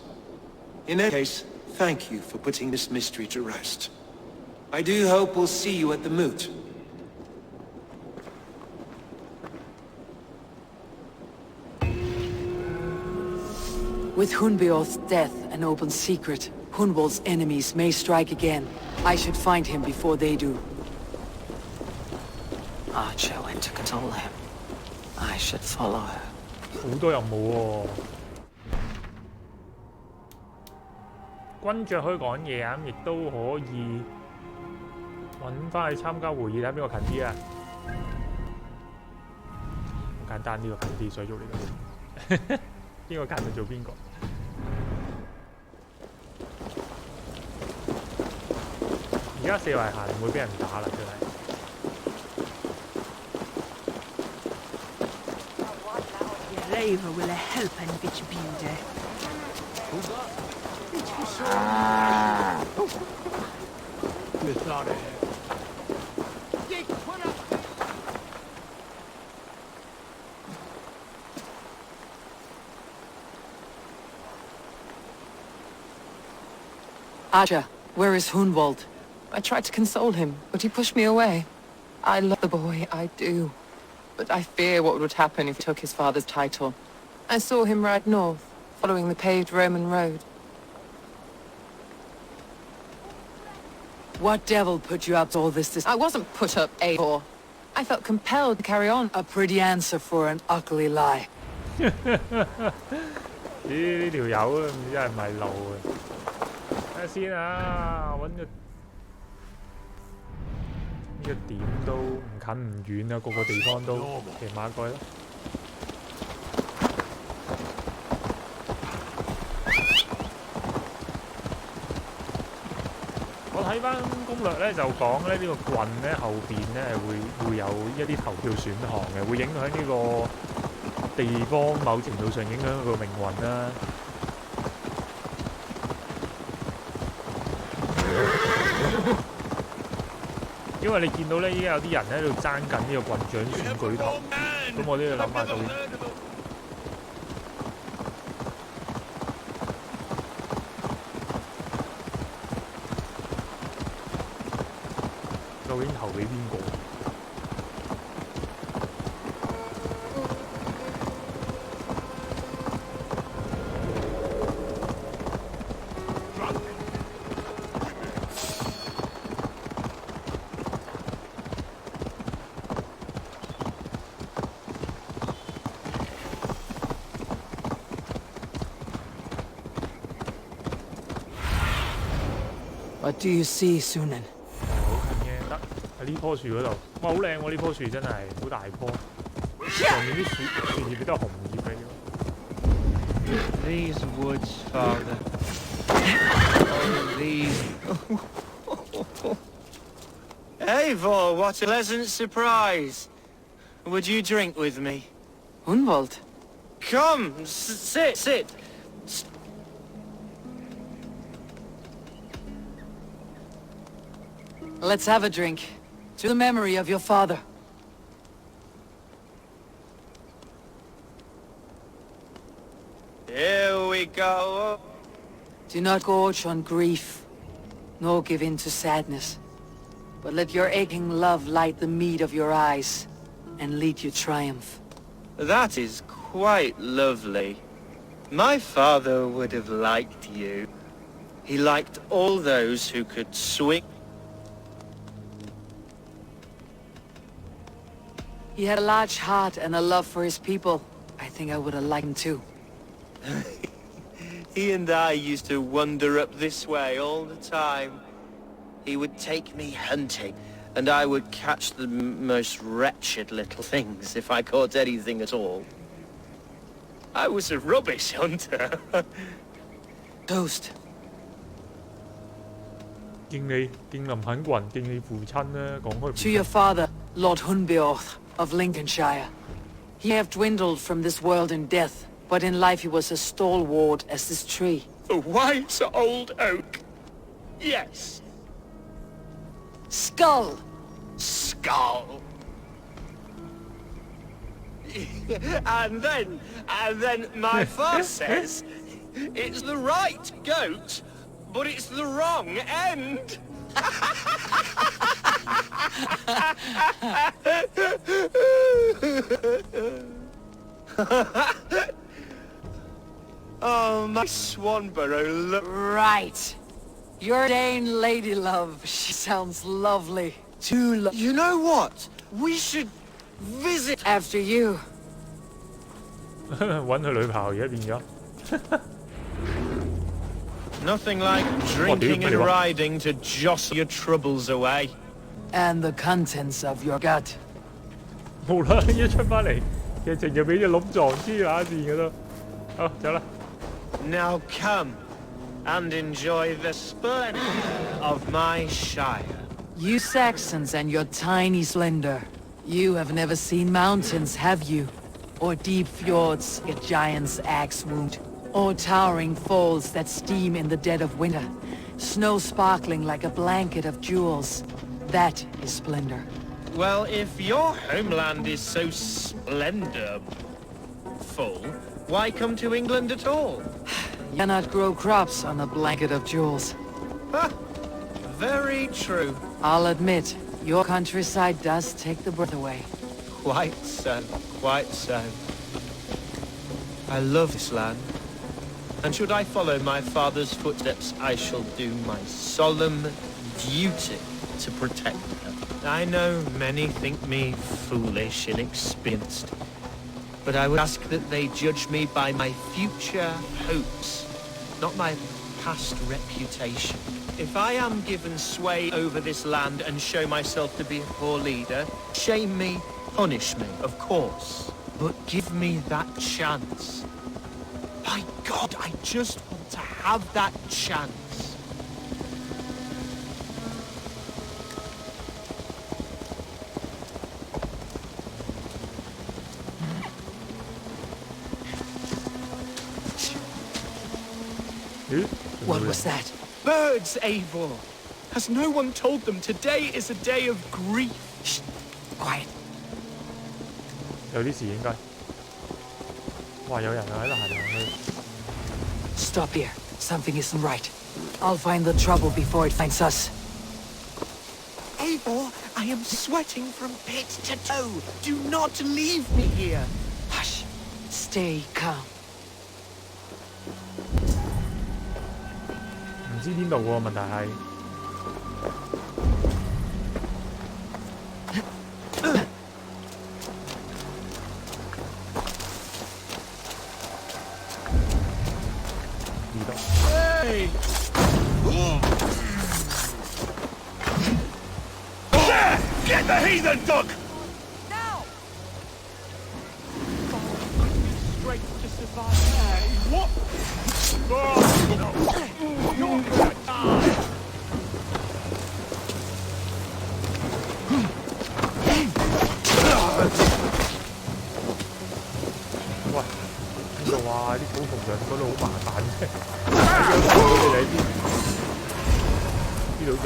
In any case, thank you for putting this mystery to rest. I do hope we'll see you at the moot. With Hunbeorth's death an open secret, Hunwald's enemies may strike again. I should find him before they do. Archer went to console him. I should follow her. 好多任務喎、軍爵可以講嘢啊，咁亦都可以揾翻去參加會議，睇邊個近啲啊？好簡單，呢、個近啲，所以喐呢度。邊個近就做邊個。而家四圍行唔會俾人打啦，真係。Leven willen helpen een beetje bieden. Archer, where is Hunwald? I tried to console him, but he pushed me away. I love the boy, I do. But I fear what would happen if he took his father's title. I saw him ride north, following the paved Roman road. What devil put you up to all this? I wasn't put up, Eivor. I felt compelled to carry on. A pretty answer for an ugly lie. 咦？呢條友啊，唔知係咪路啊？睇下先啊，揾個呢個點都唔近唔遠啊，個個地方都騎馬過去啦。我睇翻攻略咧就講咧呢個棍咧後邊咧會有一啲投票選項嘅，會影響呢個地方某程度上影響佢個命運啦。因為你見到咧，依家有啲人喺度爭緊呢個棍長選舉頭，咁我都要諗下究竟投俾邊個？ What do you see, Sunan? 好近嘅，得喺呢棵樹嗰度。哇，好靚喎！呢棵樹真係好大棵，上面啲樹葉都係紅葉嚟嘅。These woods, Father. Oh, these. Eivor, what a pleasant surprise. Would you drink with me? Hunwald? Come, sit. Let's have a drink. To the memory of your father. Here we go. Do not gorge on grief, nor give in to sadness. But let your aching love light the mead of your eyes, and lead you triumph. That is quite lovely. My father would have liked you. He liked all those who could swing. He had a large heart and a love for his people. I think I would have liked him too. He and I used to wander up this way all the time. He would take me hunting, and I would catch the most wretched little things if I caught anything at all. I was a rubbish hunter. Toast. 敬林肯郡，敬你父親啦。講開 To your father, Lord Hunbeorth of Lincolnshire. He may have dwindled from this world in death, but in life he was as stalwart as this tree. The white old oak. Yes. Skull! Skull. and then my father says it's the right goat, but it's the wrong end. Oh, my Swanborough. Right. Your Dane lady love. She sounds lovely. Too lovely. You know what? We should visit after you. 揾佢女朋友而家變咗。Nothing like drinking and riding to jostle your troubles away. And the contents of your gut. 無啦，一出翻嚟，劇情就俾隻鹿撞黐乸線嘅都。好，走啦。Now come and enjoy the splendor of my shire. You Saxons and your tiny splendor. You have never seen mountains, have you? Or deep fjords, a giant's axe wound? Or towering falls that steam in the dead of winter? Snow sparkling like a blanket of jewels. That is splendor. Well, if your homeland is so splendorful, why come to England at all? You cannot grow crops on a blanket of jewels. Very true. I'll admit, your countryside does take the breath away. Quite so, quite so. I love this land. And should I follow my father's footsteps, I shall do my solemn duty to protect her. I know many think me foolish, inexperienced, but I would ask that they judge me by my future hopes, not my past reputation. If I am given sway over this land and show myself to be a poor leader, shame me, punish me, of course, but give me that chance. My God, I just want to have that chance. What was that? Birds, Eivor! Has no one told them today is a day of grief? Shh! Quiet. 有啲事應該。哇！有人啊喺度行嚟行去。Stop here. Something isn't right. I'll find the trouble before it finds us. Eivor, I am sweating from pit to toe. Do not leave me here. Hush. Stay calm. 唔知邊度喎？問題係。呢度。Hey! Get the heathen dog! Now! Strength to survive. What? Oh, no. You're gonna die! What? 邊度啊？啲草叢上嗰度好麻煩啫。佢哋呢度有一個。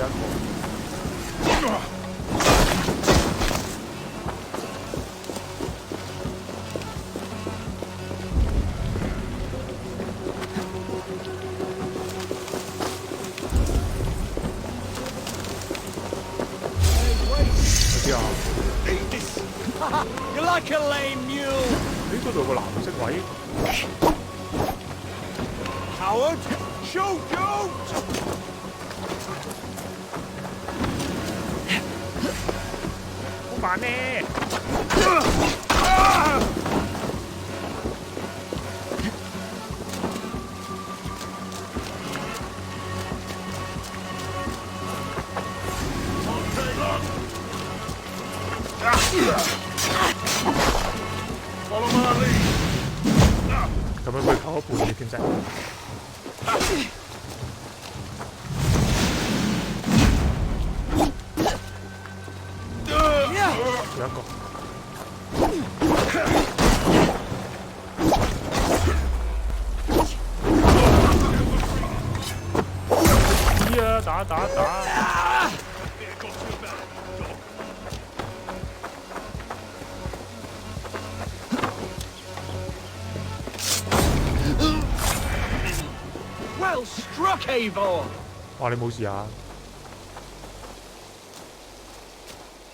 You're like a lame mule. 咦？嗰度有個藍色位。Coward! Shoot! Shoot! 好煩咩？Follow my lead. 咁樣佢扣一半嘅，其實。有一個。知啊，打。Well struck, Eivor! 哇！你冇事啊？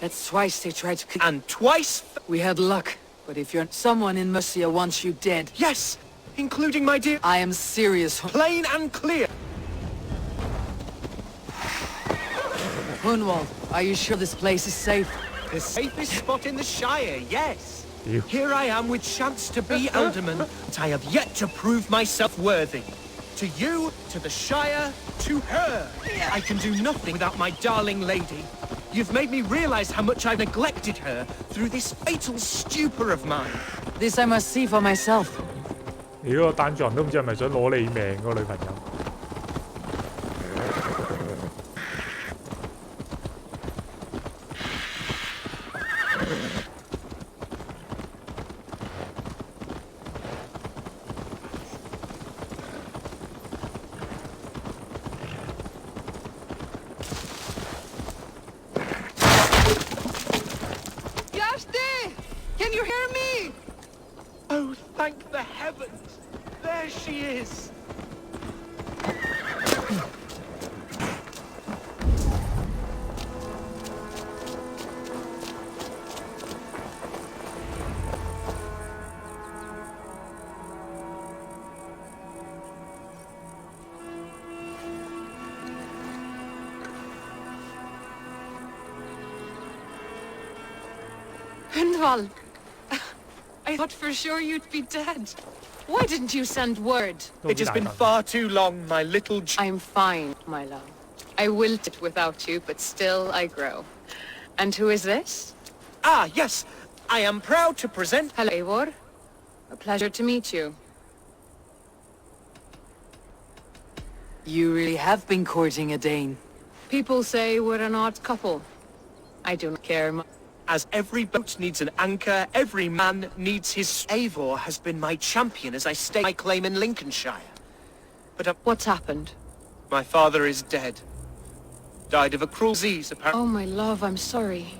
That's twice they tried to kill. And twice... We had luck, but if you're someone in Mercia wants you dead. Yes, including my dear... I am serious. Plain and clear. Hunwald, are you sure this place is safe? The safest spot in the Shire, yes. You. Here I am with chance to be Alderman, but I have yet to prove myself worthy. To you, to the Shire, to her. I can do nothing without my darling lady. You've made me realize how much I've neglected her through this fatal stupor of mine. This I must see for myself. 你嗰個單做人都唔知係咪想攞你命嗰個女朋友。Can you hear me? Oh, thank the heavens! There she is! Hunwald! I thought for sure you'd be dead. Why didn't you send word? It has been far too long, my little... I'm fine, my love. I wilted without you, but still I grow. And who is this? Ah, yes. I am proud to present... Hello, Eivor. A pleasure to meet you. You really have been courting a Dane. People say we're an odd couple. I do not care much. As every boat needs an anchor, every man needs his... Eivor has been my champion as I stake my claim in Lincolnshire. But what's happened? My father is dead. Died of a cruel disease, apparently. Oh, my love, I'm sorry.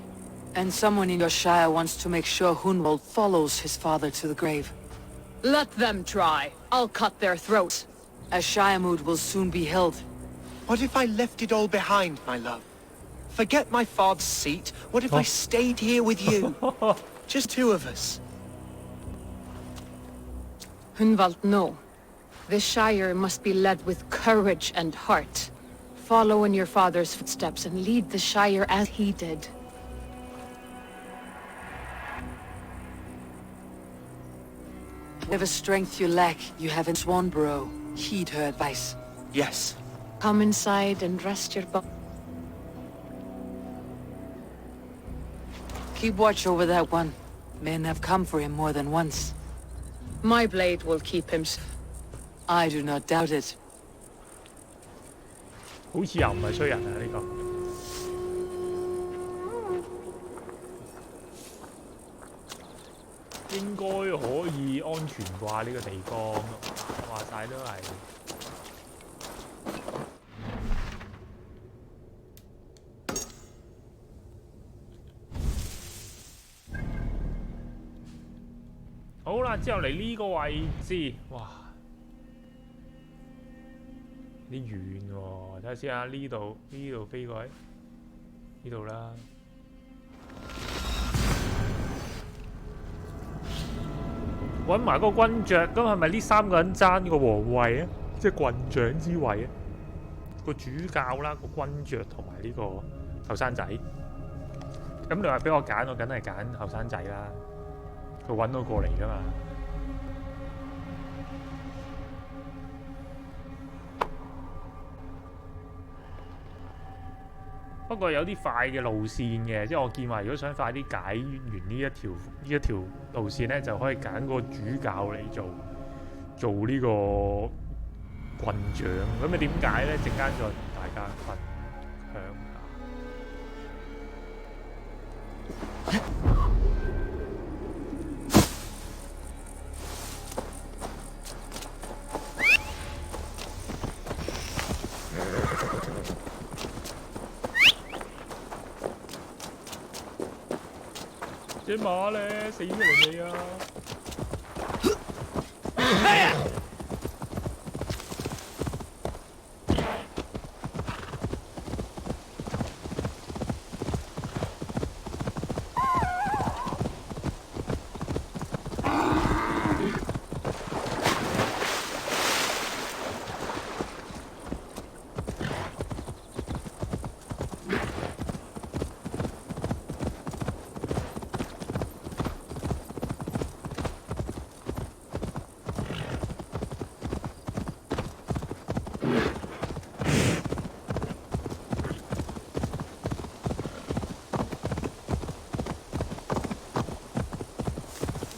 And someone in your shire wants to make sure Hunwald follows his father to the grave. Let them try. I'll cut their throats. A shire moot will soon be held. What if I left it all behind, my love? Forget my father's seat. What if I stayed here with you? Just two of us. Hunwald, no. The Shire must be led with courage and heart. Follow in your father's footsteps and lead the Shire as he did. Whatever strength you lack, you have in Swanborough. Heed her advice. Yes. Come inside and rest your body. Keep watch over that one. Men have come for him more than once. My blade will keep him safe. I do not doubt it. 好似又唔係衰人啊呢個。應該可以安全啩呢個地方，話晒都係。好啦，之後嚟呢個位置，哇！啲遠喎，睇下先啊！呢度飛過去，呢度啦。揾埋嗰個軍爵，咁係咪呢3個人爭個皇位啊？即係郡長之位啊？個主教啦，個軍爵同埋呢個後生仔。咁你話俾我揀，我梗係揀後生仔啦。佢揾我過嚟㗎嘛。不過有啲快嘅路線嘅，即係我見話，如果想快啲解完呢一條路線咧，就可以揀個主教嚟做呢個郡長。咁啊點解咧？陣間再同大家分享下。隻馬咧死咗人未啊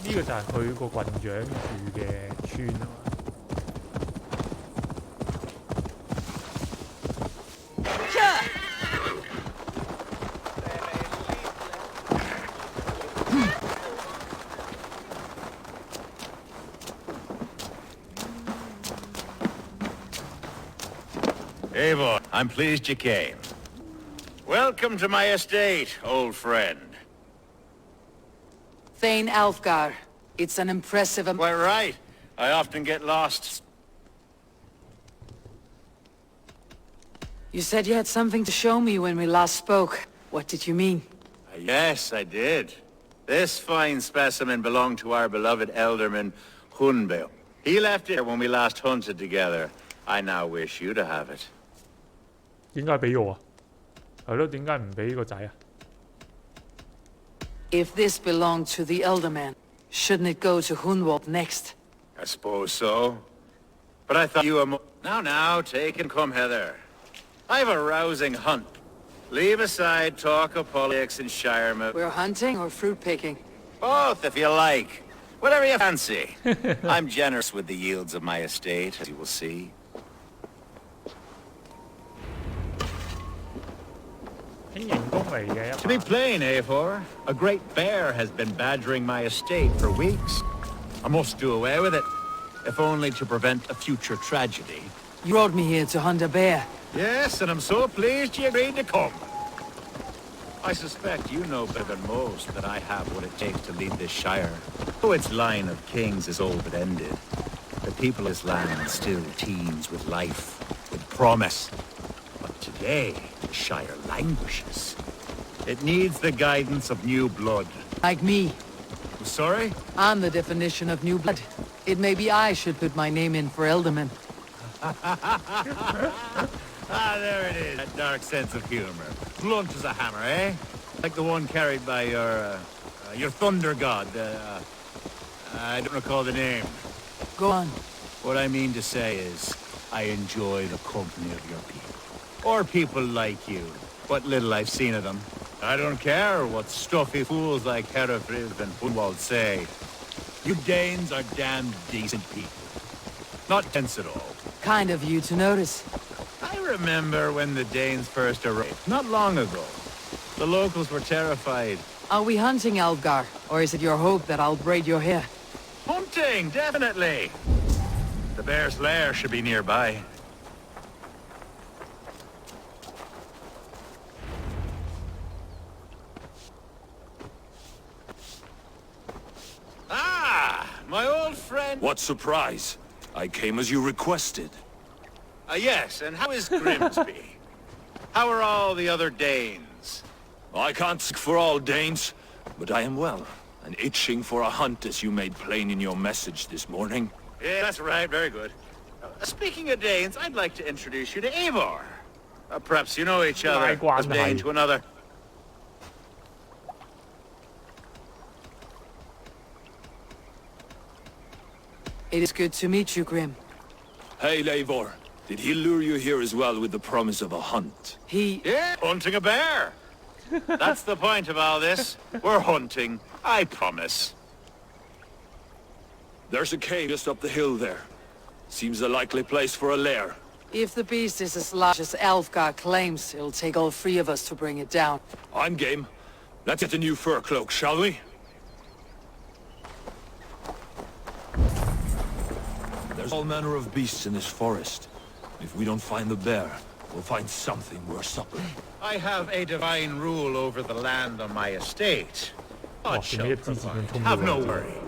呢個就係佢個郡長住嘅村啊嘛。Eivor, I'm pleased you came. Welcome to my estate, old friend. Thane Alfgar. It's an impressive... Quite right. I often get lost. You said you had something to show me when we last spoke. What did you mean? Yes, I did. This fine specimen belonged to our beloved elderman, Hunbeil. He left it when we last hunted together. I now wish you to have it. 點解俾我啊？係咯，點解唔俾個仔啊？ If this belonged to the Elderman, shouldn't it go to Hunwald next? I suppose so. But I thought you were Now, take and come hither. I've a rousing hunt. Leave aside talk of politics and Shirema. We're hunting or fruit picking? Both, if you like. Whatever you fancy. I'm generous with the yields of my estate, as you will see. To be plain, Eivor, a great bear has been badgering my estate for weeks. I must do away with it, if only to prevent a future tragedy. You brought me here to hunt a bear. Yes, and I'm so pleased you agreed to come. I suspect you know better than most that I have what it takes to lead this shire. Though its line of kings is all but ended, the people of this land still teems with life, with promise. But today, the shire languishes. It needs the guidance of new blood. Like me. Sorry? I'm the definition of new blood. It may be I should put my name in for Elderman. There it is, that dark sense of humor. Blunt as a hammer, eh? Like the one carried by your thunder god. I don't recall the name. Go on. What I mean to say is, I enjoy the company of your people. Or people like you. What little I've seen of them. I don't care what stuffy fools like Hereford and Hunwald say. You Danes are damned decent people. Not tense at all. Kind of you to notice. I remember when the Danes first arrived, not long ago. The locals were terrified. Are we hunting, Algar? Or is it your hope that I'll braid your hair? Hunting, definitely. The bear's lair should be nearby. Ah, my old friend. What surprise! I came as you requested. Yes, and how is Grimsby? How are all the other Danes? I can't speak for all Danes, but I am well, and itching for a hunt as you made plain in your message this morning. Yeah, that's right, very good. Speaking of Danes, I'd like to introduce you to Eivor. Perhaps you know each other, as Dane to another. It is good to meet you, Grim. Hey, Eivor. Did he lure you here as well with the promise of a hunt? Yeah, hunting a bear. That's the point of all this. We're hunting, I promise. There's a cave just up the hill there. Seems a likely place for a lair. If the beast is as large as Elfgar claims, it'll take all three of us to bring it down. I'm game. Let's get a new fur cloak, shall we? There's all manner of beasts in this forest. If we don't find the bear, we'll find something worth supper. I have a divine rule over the land on my estate. God shall provide. Have no worry.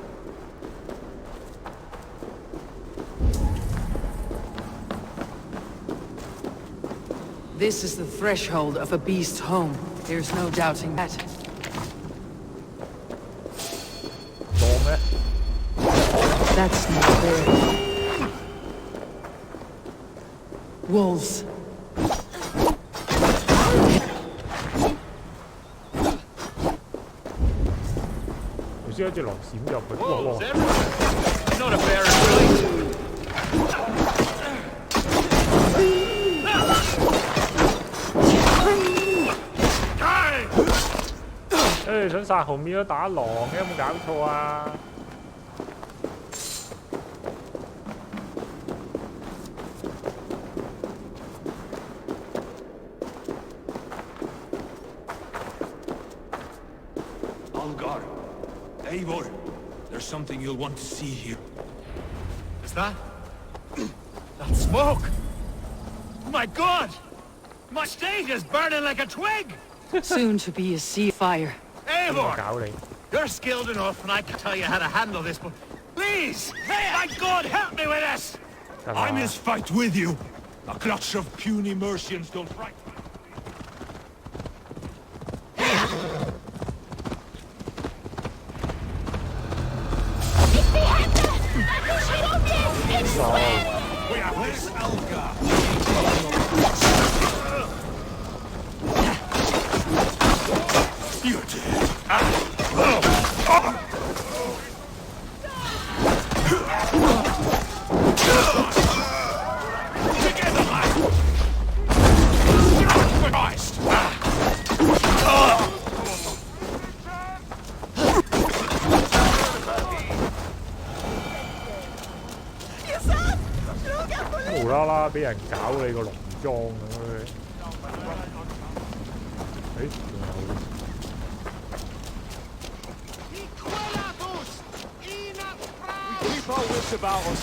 This is the threshold of a beast's home. There's no doubting that. That's not fair. Wolves. Wolves everywhere. Not a bear in really. 想殺後面都打狼嘅，有冇搞錯啊？ Algar, Eivor, there's something you'll want to see here. Is that? That smoke! My God! My state is burning like a twig! Soon to be a sea fire. Eivor! You're skilled enough and I can tell you how to handle this, but please! My God, help me with this! I'm his fight with you! A clutch of puny Mercians don't frighten me. Where's Elgar? You're dead. Together, lad! Christ!無啦啦俾人搞你個農莊咁樣。誒，仲有。 Keep our wits about us.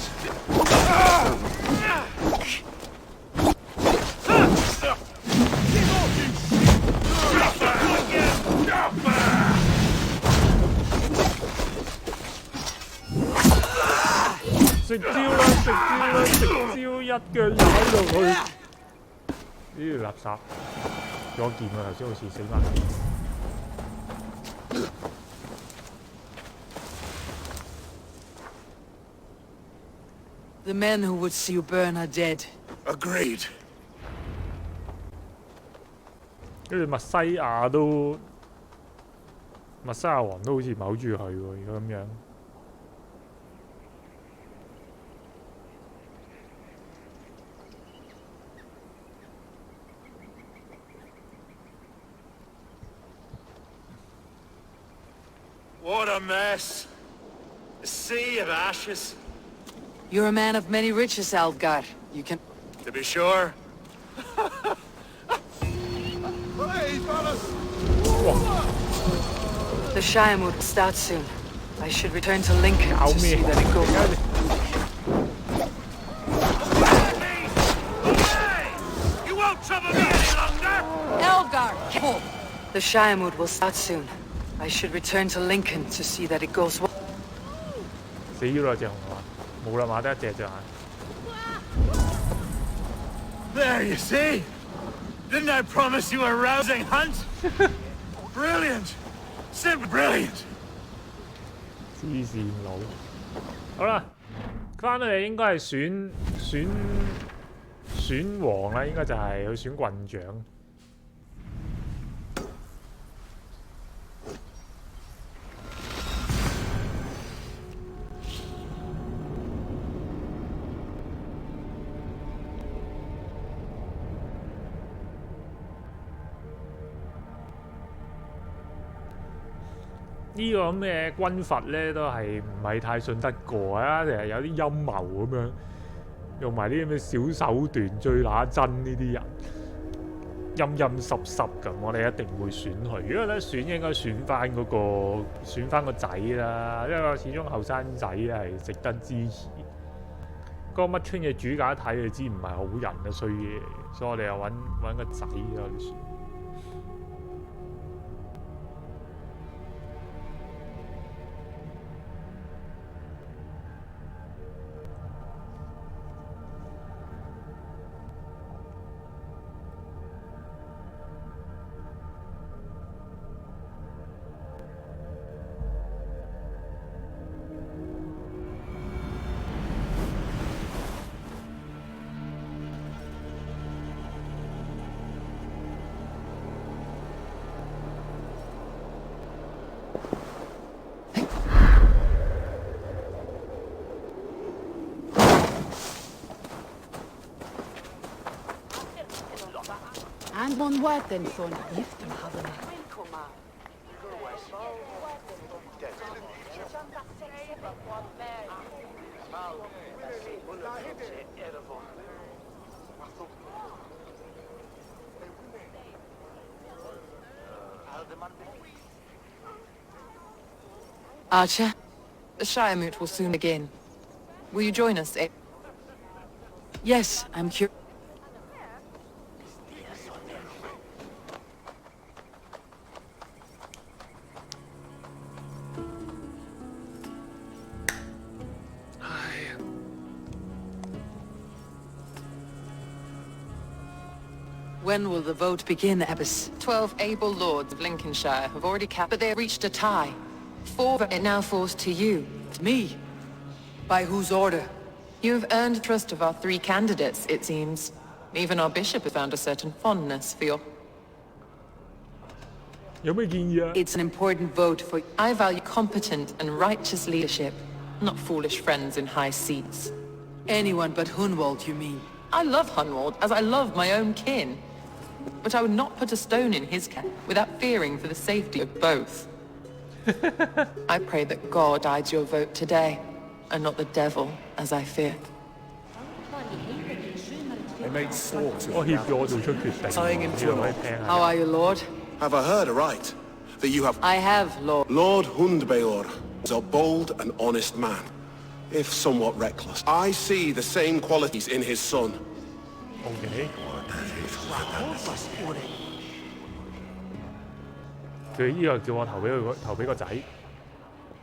食蕉啦！食蕉啦！食蕉一腳踩落去。呢條垃圾，仲有件喎，頭先好似死埋。 The men who would see you burn are dead. Agreed. 跟住密西亞都，密西亞王都好似唔係好中意佢喎，如果咁樣。What a mess. A sea of ashes. You're a man of many riches, Alvgar. You can... To be sure. The Shire mood will start soon. I should return to Lincoln to see that it goes well. You won't trouble me any longer! Alvgar, careful! The Shire mood will start soon. I should return to Lincoln to see that it goes well. 死咗啦隻熊啊！冇啦嘛，得一隻隻眼。There, you see? Didn't I promise you a rousing hunt? Brilliant! Simply brilliant! 黐線佬。好啦，翻去應該係選王啦，應該就係去選棍長。呢個咁嘅軍閥咧，都係唔係太信得過啊！成日有啲陰謀咁樣，用埋啲咁嘅小手段追拿真呢啲人，陰陰濕濕咁，我哋一定會選佢。如果咧選，應該選翻個仔啦，因為始終後生仔係值得支持。嗰個乜春嘅主角一睇就知唔係好人嘅衰嘢，所以我哋又揾個仔咯選。And one word then, son. Giften hadden. Archer, the Shire moot will soon begin. Will you join us, eh? Yes, I'm curious. When will the vote begin, Abbess? 12 able lords of Lincolnshire have already but they have reached a tie. 4 it now falls to you. Me? By whose order? You have earned the trust of our 3 candidates, it seems. Even our bishop has found a certain fondness for your... It's an important vote for... I value competent and righteous leadership, not foolish friends in high seats. Anyone but Hunwald, you mean? I love Hunwald, as I love my own kin. But I would not put a stone in his camp without fearing for the safety of both. I pray that God guides your vote today, and not the devil, as I fear. They made swords of How are you, Lord? Have I heard aright that you have... I have, Lord. Lord Hundbeor is a bold and honest man, if somewhat reckless. I see the same qualities in his son. Okay.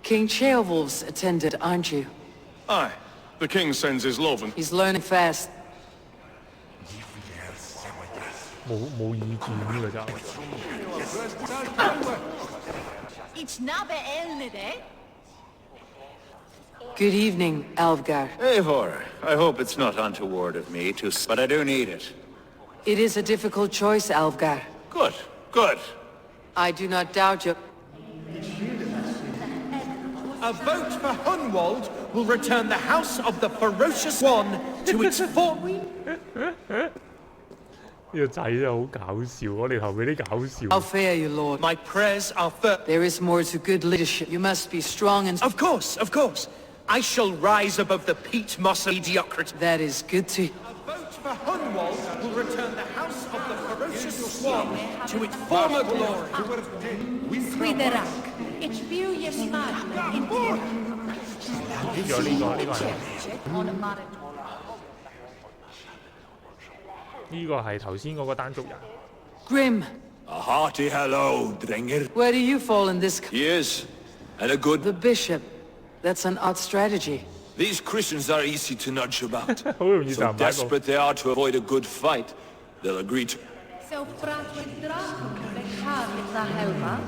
King Ceolwulf's attendant, aren't you? Aye. The king sends his love and... He's learning fast. Good evening, Alvgar. Eivor, I hope it's not untoward of me to... But I do need it. It is a difficult choice, Alvgar. Good, good. I do not doubt your... A vote for Hunwald will return the House of the Ferocious One to its former... 呢個仔真係好搞笑，我哋頭俾啲搞笑。 How fare you, Lord? My prayers are firm. There is more to good leadership. You must be strong and... Of course, of course. I shall rise above the peat moss mediocrity. That is good to... A vote for Hunwald will return the house of the ferocious swan to its former glory. Swiderak, it's furious man in 呢個係呢個係頭先嗰個單族人。 Grim, A hearty hello, Drenger. where do you fall in this... Yes, and a good... The bishop. That's an odd strategy. These Christians are easy to nudge about. 好容易就 So 唔買個。 desperate they are to avoid a good fight, they'll agree to... So Bratward Draco Bekari Zahelma?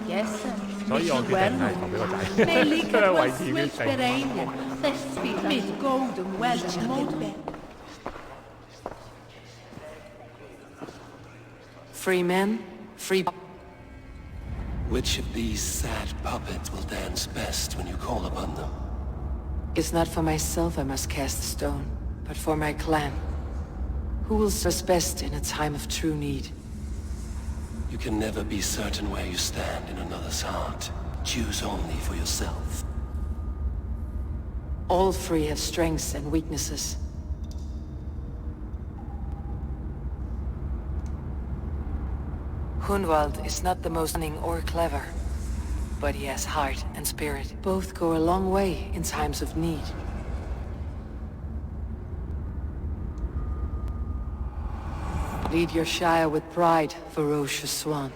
Yes, sir. 所以我決定係投俾個仔， Melik 為 was 自己 switch 定。 Beranian. Thespis mid golden weather mode. Free men, free... Which of these sad puppets will dance best when you call upon them? It's not for myself I must cast the stone, but for my clan. Who will serve us best in a time of true need? You can never be certain where you stand in another's heart. Choose only for yourself. All three have strengths and weaknesses. Hunwald is not the most cunning or clever, but he has heart and spirit. Both go a long way in times of need. Lead your shire with pride, ferocious swan.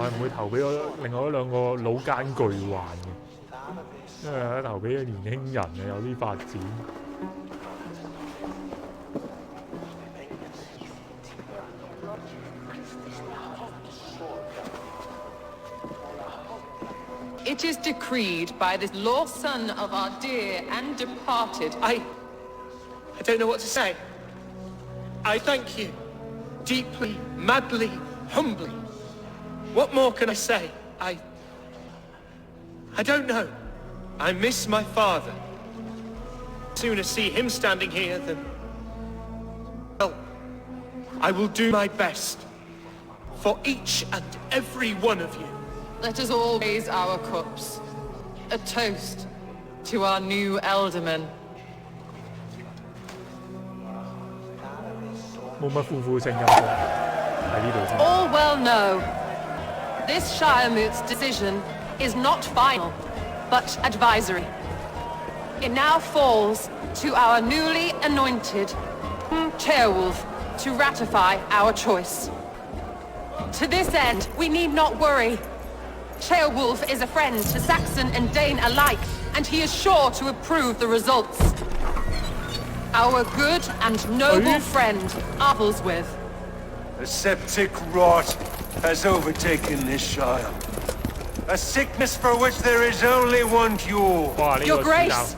我係唔會投俾另外嗰兩個老奸巨猾嘅，因為投俾年輕人啊，有啲發展。It is decreed by this lost son of our dear and departed... I don't know what to say. I thank you. Deeply, madly, humbly. What more can I say? I don't know. I miss my father. Sooner see him standing here than... Well, I will do my best. For each and every one of you. Let us all raise our cups. A toast to our new alderman. 冇乜夫婦聲音嘅喺呢度先。 All well know, this Shiremoot's decision is not final, but advisory. It now falls to our newly anointed Chairwolf to ratify our choice. To this end, we need not worry. Chairwolf is a friend to Saxon and Dane alike, and he is sure to approve the results. Our good and noble friend, Arvelswith. A septic rot has overtaken this Shire. A sickness for which there is only one cure. Your Grace!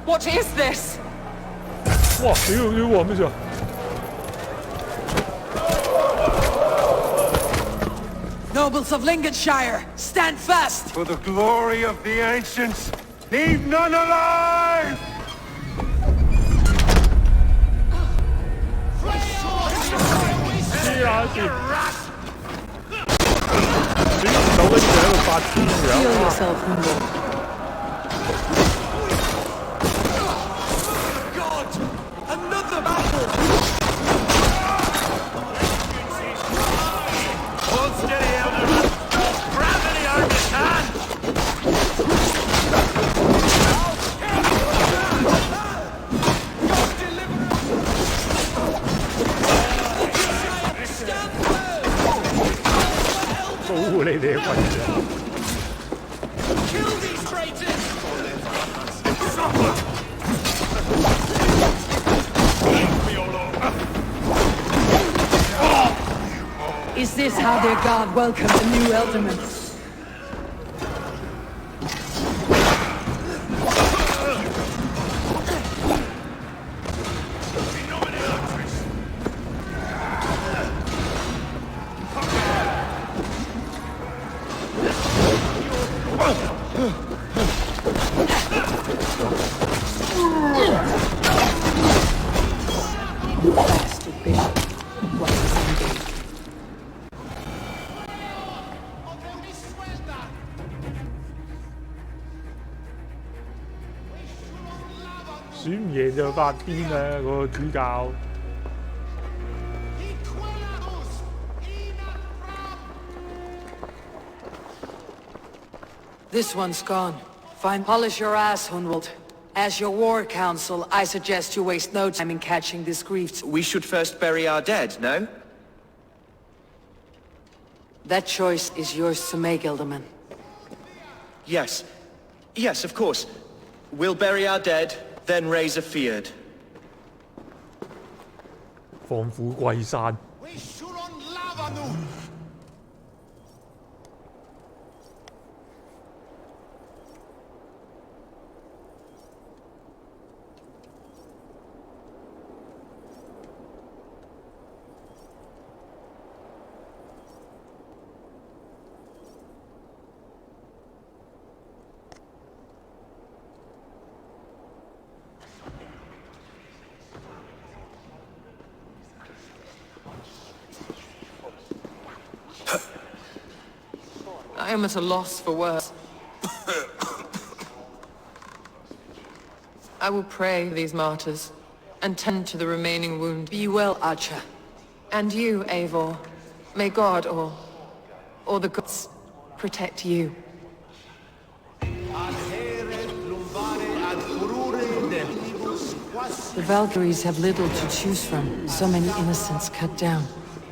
What is this? 哇！屌咩事啊？ Nobles of Lincolnshire, stand fast! For the glory of the ancients, leave none alive! 黐下線，選唔到跟住喺度發癲樣。 Heal yourself, Hunwald. God! Another battle! Hold steady, Elder. Gravity out of his hand! God deliver! 保護你哋嘅群長。 Kill these traitors! Is this how their god welcomed the new Elderman? Bastard bitch. What was I doing? 選唔贏就發癲啊！個主教。This one's gone. Fine. Polish your ass, Hunwald. As your war council, I suggest you waste no time in catching this grief. We should first bury our dead, no? That choice is yours to make, Elderman. Yes. Yes, of course. We'll bury our dead, then raise a feared. 放虎歸山。I am at a loss for words. I will pray for these martyrs and tend to the remaining wound. Be well, Archer. And you, Eivor. May God or the gods protect you. The Valkyries have little to choose from. So many innocents cut down.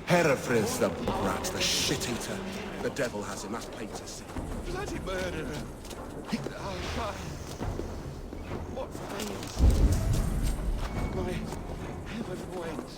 Herefrith, the brat, the shit-eater. The devil has him, that's plain to see. Bloody murderer! What veins? My heaven waits.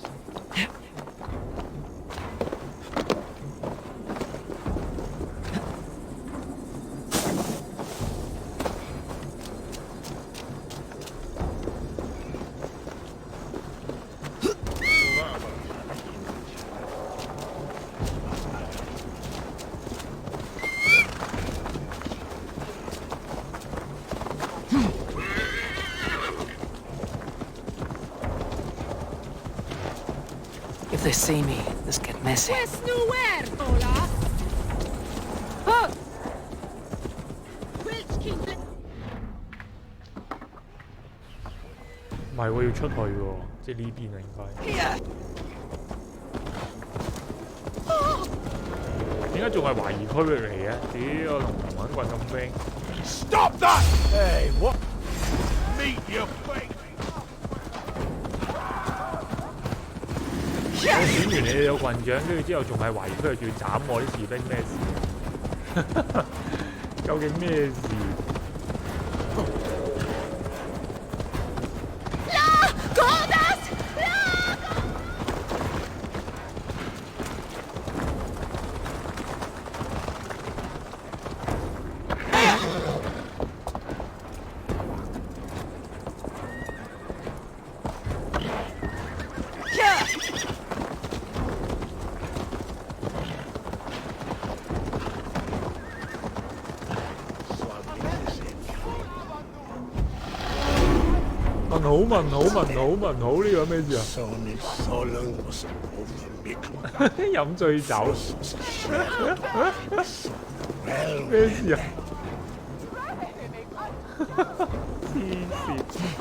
If they see me, this get messy.唔係喎，要出去喎，即係呢邊啊應該。點解仲係懷疑區域嚟嘅？屌，同林肯棍咁兵。Stop that! Hey, what? Meet your fate! 我選完你哋有棍杖，跟住之後仲係懷疑區域，仲要斬我啲士兵，咩事？究竟咩事？ 問好呢個咩事啊？飲醉酒，咩事啊？黐線！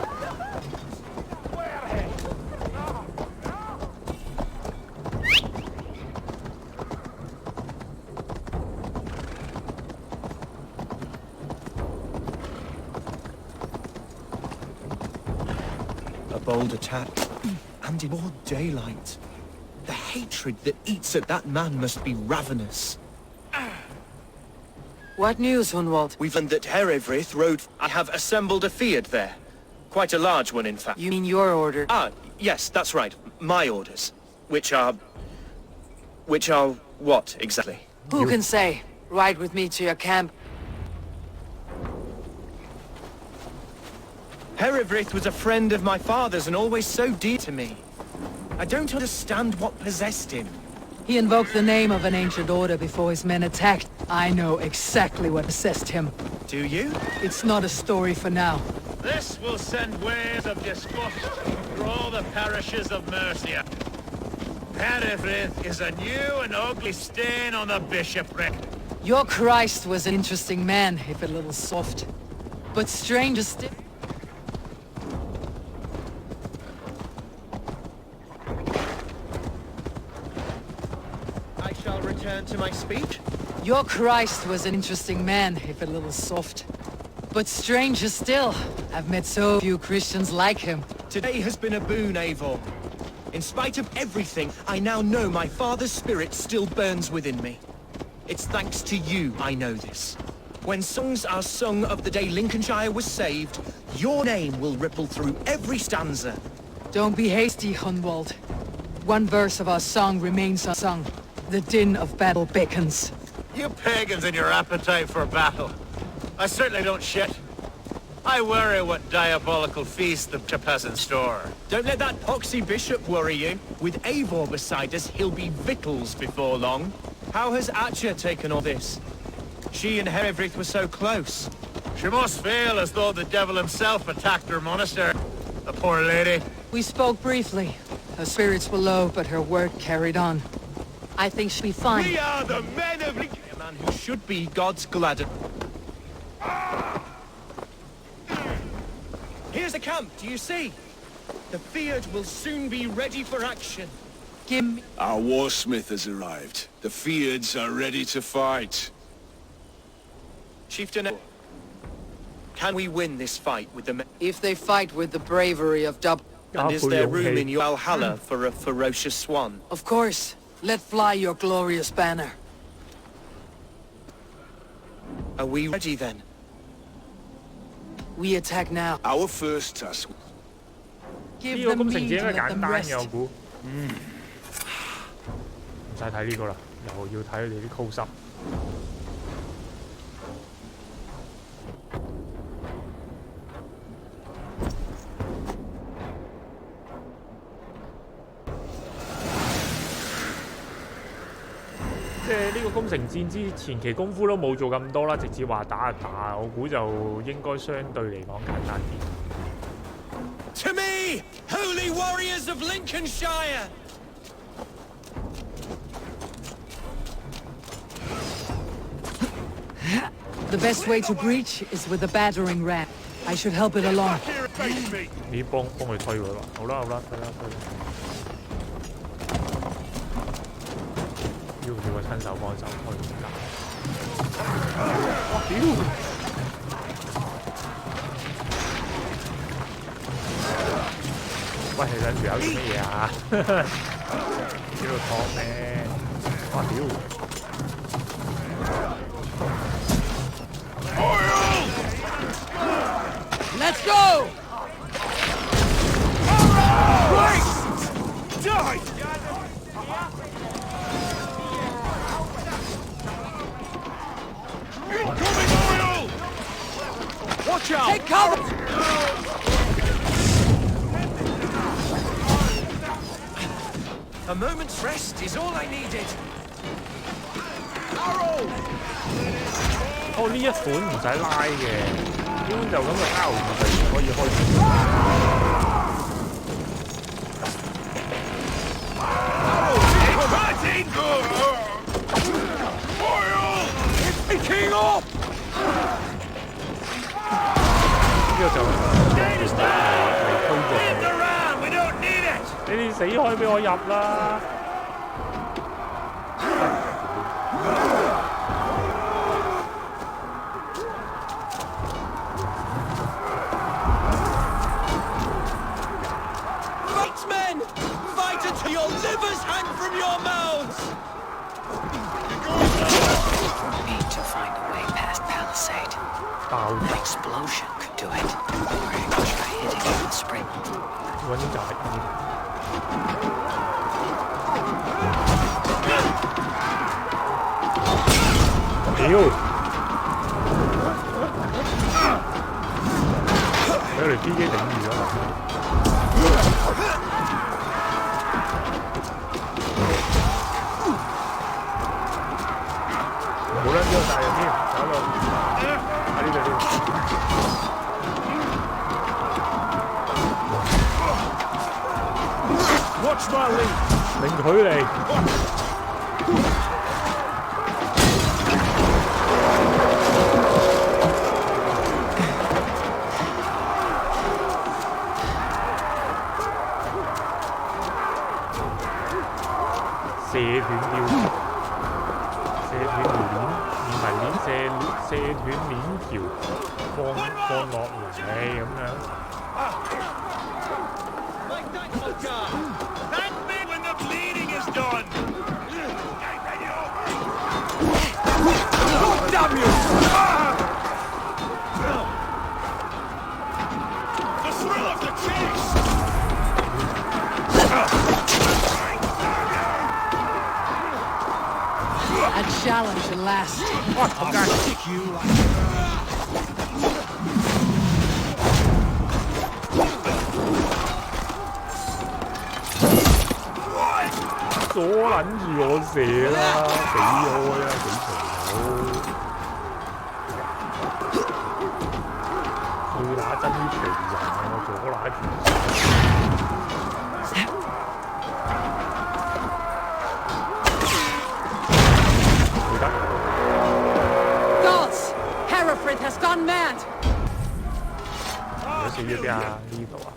Bold attack, and in broad daylight. The hatred that eats at that man must be ravenous. What news, Hunwald? We've learned that Herefrith rode... I have assembled a field there. Quite a large one, in fact. You mean your order? Ah, yes, that's right. My orders. Which are what, exactly? Who can say? Ride with me to your camp. Herefrith was a friend of my father's and always so dear to me. I don't understand what possessed him. He invoked the name of an ancient order before his men attacked. I know exactly what possessed him. Do you? It's not a story for now. This will send waves of disgust through all the parishes of Mercia. Herefrith is a new and ugly stain on the bishopric. Your Christ was an interesting man, if a little soft. But stranger still... I shall return to my speech. Your Christ was an interesting man, if a little soft. But stranger still, I've met so few Christians like him. Today has been a boon, Eivor. In spite of everything, I now know my father's spirit still burns within me. It's thanks to you I know this. When songs are sung of the day Lincolnshire was saved, your name will ripple through every stanza. Don't be hasty, Hunwald. One verse of our song remains unsung. The din of battle beckons. You pagans and your appetite for battle. I certainly don't shit. I worry what diabolical feast the bishop has in store. Don't let that poxy bishop worry you. With Eivor beside us, he'll be victuals before long. How has Atcha taken all this? She and Herefrith were so close. She must feel as though the devil himself attacked her monastery. The poor lady. We spoke briefly. Her spirits were low, but her work carried on. I think she'll be fine. We are the men of Lincoln. A man who should be God's glad. Here's the camp, do you see? The Fiat will soon be ready for action. Give me... Our warsmith has arrived. The Fiads are ready to fight. Chieftain, can we win this fight with the men? If they fight with the bravery of Dub... And is there room in your Valhalla for a ferocious swan? Of course. Let fly your glorious banner. Are we ready then? We attack now. Our first task. Give 呢個 them 工程 meat 應 to 該 let 簡 them 單嘅，我 rest. 估。唔使睇呢個啦，又要睇佢哋啲 close up。即係呢個攻城戰之前期功夫都冇做咁多啦，直接話打就打，我估就應該相對嚟講簡單啲。To me, holy warriors of Lincolnshire! The best way to breach is with a battering ram. I should help it along. 你幫佢推佢話，好啦好啦，推啦推啦。要叫佢親手幫手推唔得。哇屌！喂，你兩條友做乜嘢啊？喺度拖咩？哇屌！ Let's go! Die! Incoming oil! Watch out! Take cover! A moment's rest is all I needed. 哦，呢一款唔使拉嘅，基本就咁嘅 R 就可以開始。King off! 呢個就嚟推過。你哋死開俾我入啦！ Your livers hang from your mouths! Need to find a way past Palisade. An explosion could do it. Or try hitting it with spring. 揾就係屌！俾條飛機頂住咗。 冇撚呢個大人添，搞到喺呢度。令佢嚟。射斷條，射斷條鏈，唔係鏈，射斷鏈條，放落嚟咁樣。Damn you! The thrill of the chase! A challenge at last. I'll stick you like... 阻撚住我射啦，俾開啦，幾條友！佢打真啲肥人啊，我阻撚住。Gods! Hereford has gone mad! 有少少邊啊？呢度啊？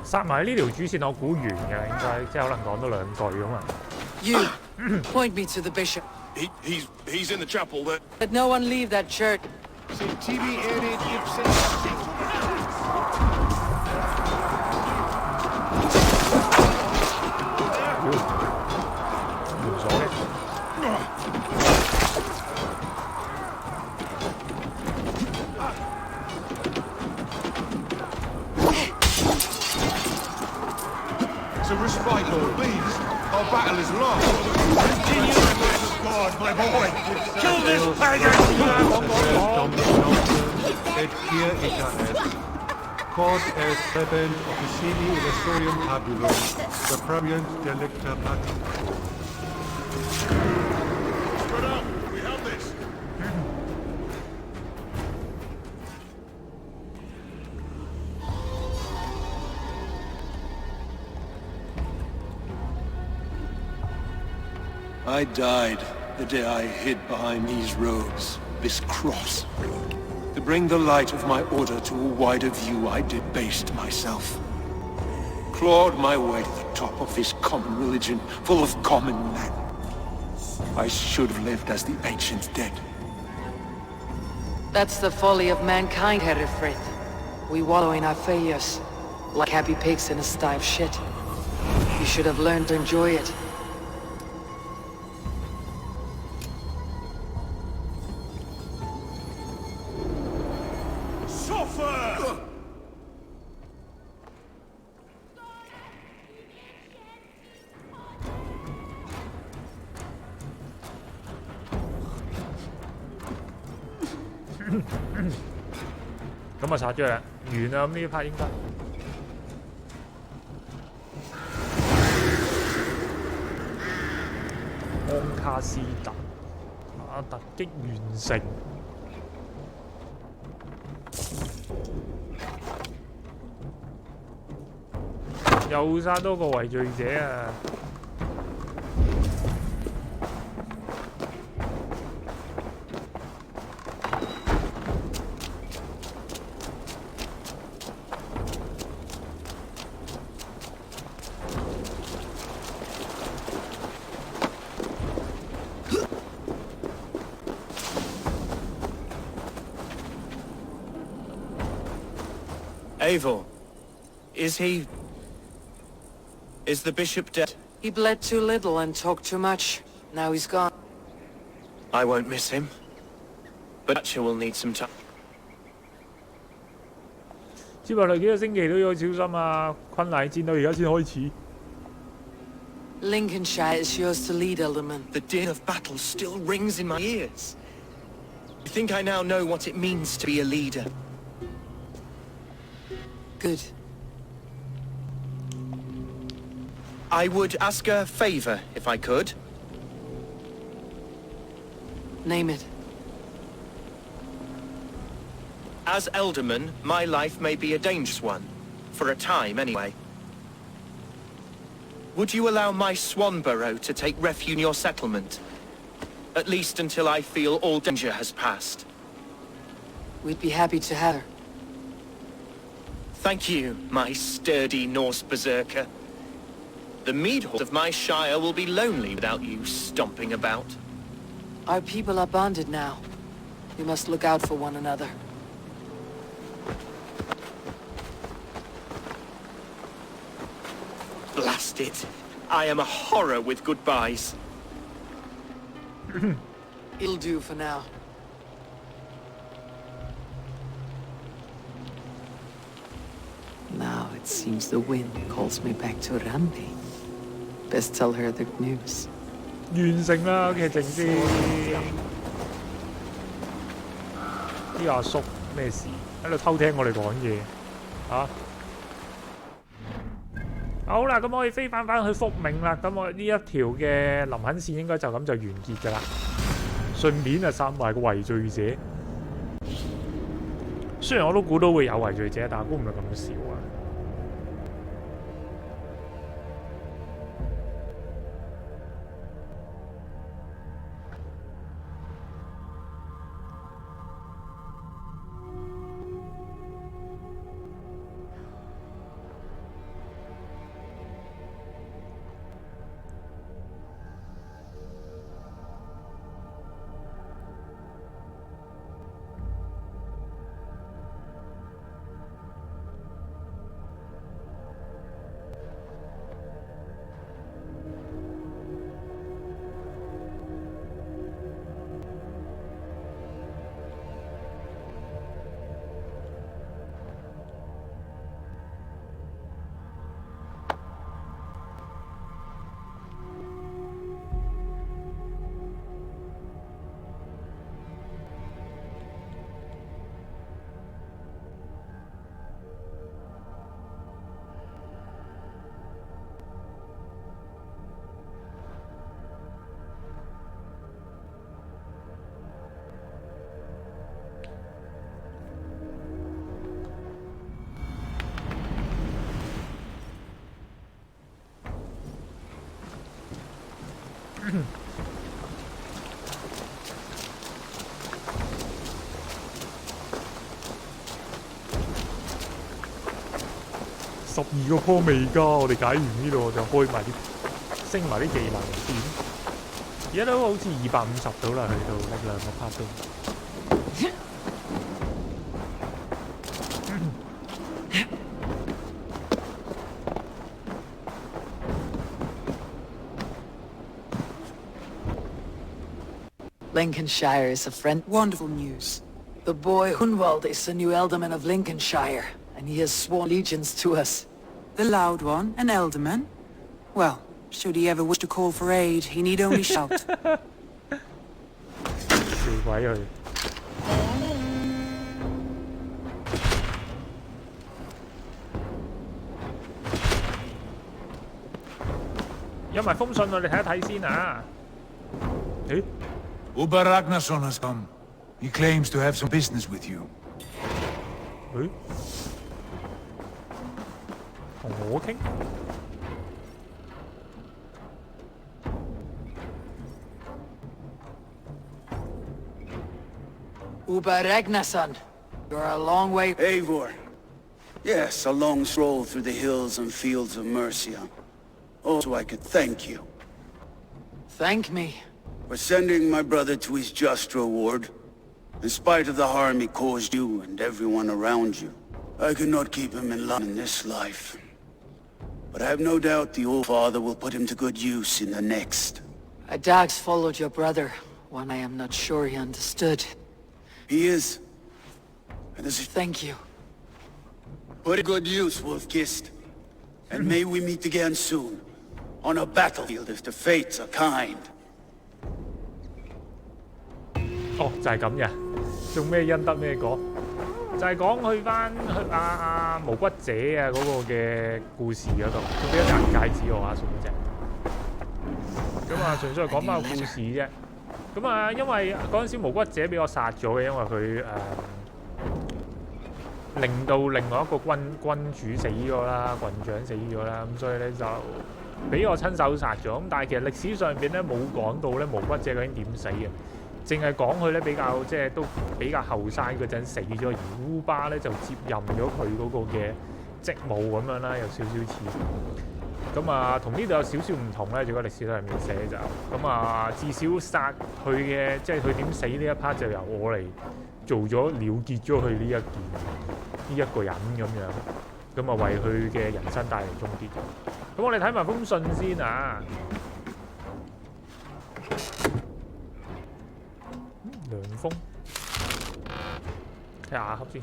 殺埋呢條主線，我估完嘅應該，即係可能講多兩句咁啊。You point me to the bishop. He's in the chapel there. Let no one leave that church. It's a respite, Lord, please. Our battle is lost. Continue with God, my boy. Kill this pagan! Et hier itaes. Quod est sebent officini illusorium tabulum, the praeviant delicta patrum. Spread out! We have this! I died the day I hid behind these robes, this cross. To bring the light of my order to a wider view, I debased myself. Clawed my way to the top of this common religion, full of common men. I should have lived as the ancients did. That's the folly of mankind, Hereford. We wallow in our failures, like happy pigs in a sty of shit. You should have learned to enjoy it. Suffer! 咁啊殺咗啦，完啦，咁呢一 part 應該。安卡斯特突擊完成。又殺多個圍罪者啊！Eivor, is the bishop dead? He bled too little and talked too much. Now he's gone. I won't miss him. But Archer will need some time. 接落嚟幾個星期都要小心啊！昆乃戰到而家先開始。Lincolnshire is yours to lead, Alderman. The din of battle still rings in my ears. I think I now know what it means to be a leader. Good. I would ask a favor, if I could. Name it. As Elderman, my life may be a dangerous one. For a time, anyway. Would you allow my Swanborough to take refuge in your settlement? At least until I feel all danger has passed. We'd be happy to have her. Thank you, my sturdy Norse berserker. The meadhall of my shire will be lonely without you stomping about. Our people are bonded now. We must look out for one another. Blast it. I am a horror with goodbyes. It'll do for now. Now it seems the wind calls me back to Rambi. Best tell her the news. 完成啦劇情先。啲阿叔咩事？喺度偷聽我哋講嘢啊！好啦，咁我哋飛翻去福冥啦。咁我呢一條嘅林肯線應該就咁就完結㗎啦。順便就殺埋個圍罪者。雖然我都估到會有圍罪者，但係估唔到咁少啊。12個坡未㗎，我哋解完呢度我就開埋啲升埋啲技能點。而家都好似250到啦，去到力量個 part 都。Lincolnshire is a friend. Wonderful news. The boy Hunwald is the new Alderman of Lincolnshire, and he has sworn allegiance to us. The loud one, an Alderman? Well, should he ever wish to call for aid, he need only shout. 笑鬼佢。有埋封信我哋睇一睇先啊。誒 Uber Ragnarsson has come. He claims to have some business with you. 誒？同我傾？Uber Ragnarsson, you're a long way. Eivor. Yes, a long stroll through the hills and fields of Mercia. Oh, so I could thank you. Thank me? For sending my brother to his just reward. In spite of the harm he caused you and everyone around you. I could not keep him in line in this life. But I have no doubt the old father will put him to good use in the next. A dog's followed your brother, one I am not sure he understood. He is. And Thank you. Put to good use, Wolf-Kissed. And may we meet again soon. On a battlefield if the fates are kind. 哦，就係咁嘅，做咩因得咩果？就係講去翻去無骨者啊嗰個嘅故事嗰度，佢俾咗隻銀戒指我啊，送嗰隻。咁啊，純粹係講翻個故事啫。咁啊，因為嗰陣時無骨者俾我殺咗嘅，因為佢令到另外一個君主死咗啦，郡長死咗啦，咁所以咧就俾我親手殺咗。咁但係其實歷史上邊咧冇講到咧無骨者究竟點死嘅，淨係講佢咧比較即係都比較後生嗰陣死咗，而烏巴咧就接任咗佢嗰個嘅職務咁樣啦，有少少似。咁啊，同呢度有少少唔同咧，如果歷史上面寫就咁啊，至少殺佢嘅即係佢點死呢一 part 就由我嚟做咗了結咗佢呢一個人咁樣，咁啊為佢嘅人生帶嚟終結。咁我哋睇埋封信先啊。涼風，睇下盒先。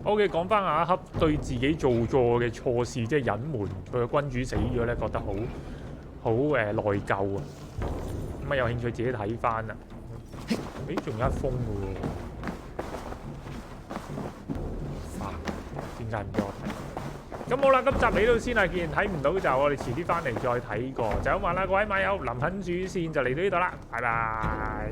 OK， 講翻下一盒對自己做錯嘅錯事，即係隱瞞佢嘅君主死咗咧，覺得好內疚啊！咁啊，有興趣自己睇翻啊！誒，仲有一封嘅喎，點解唔俾我睇？咁好啦，今集嚟到先啦，既然睇唔到就我哋遲啲翻嚟再睇過。就咁話啦，各位馬友，林肯主線就嚟到呢度啦，拜拜。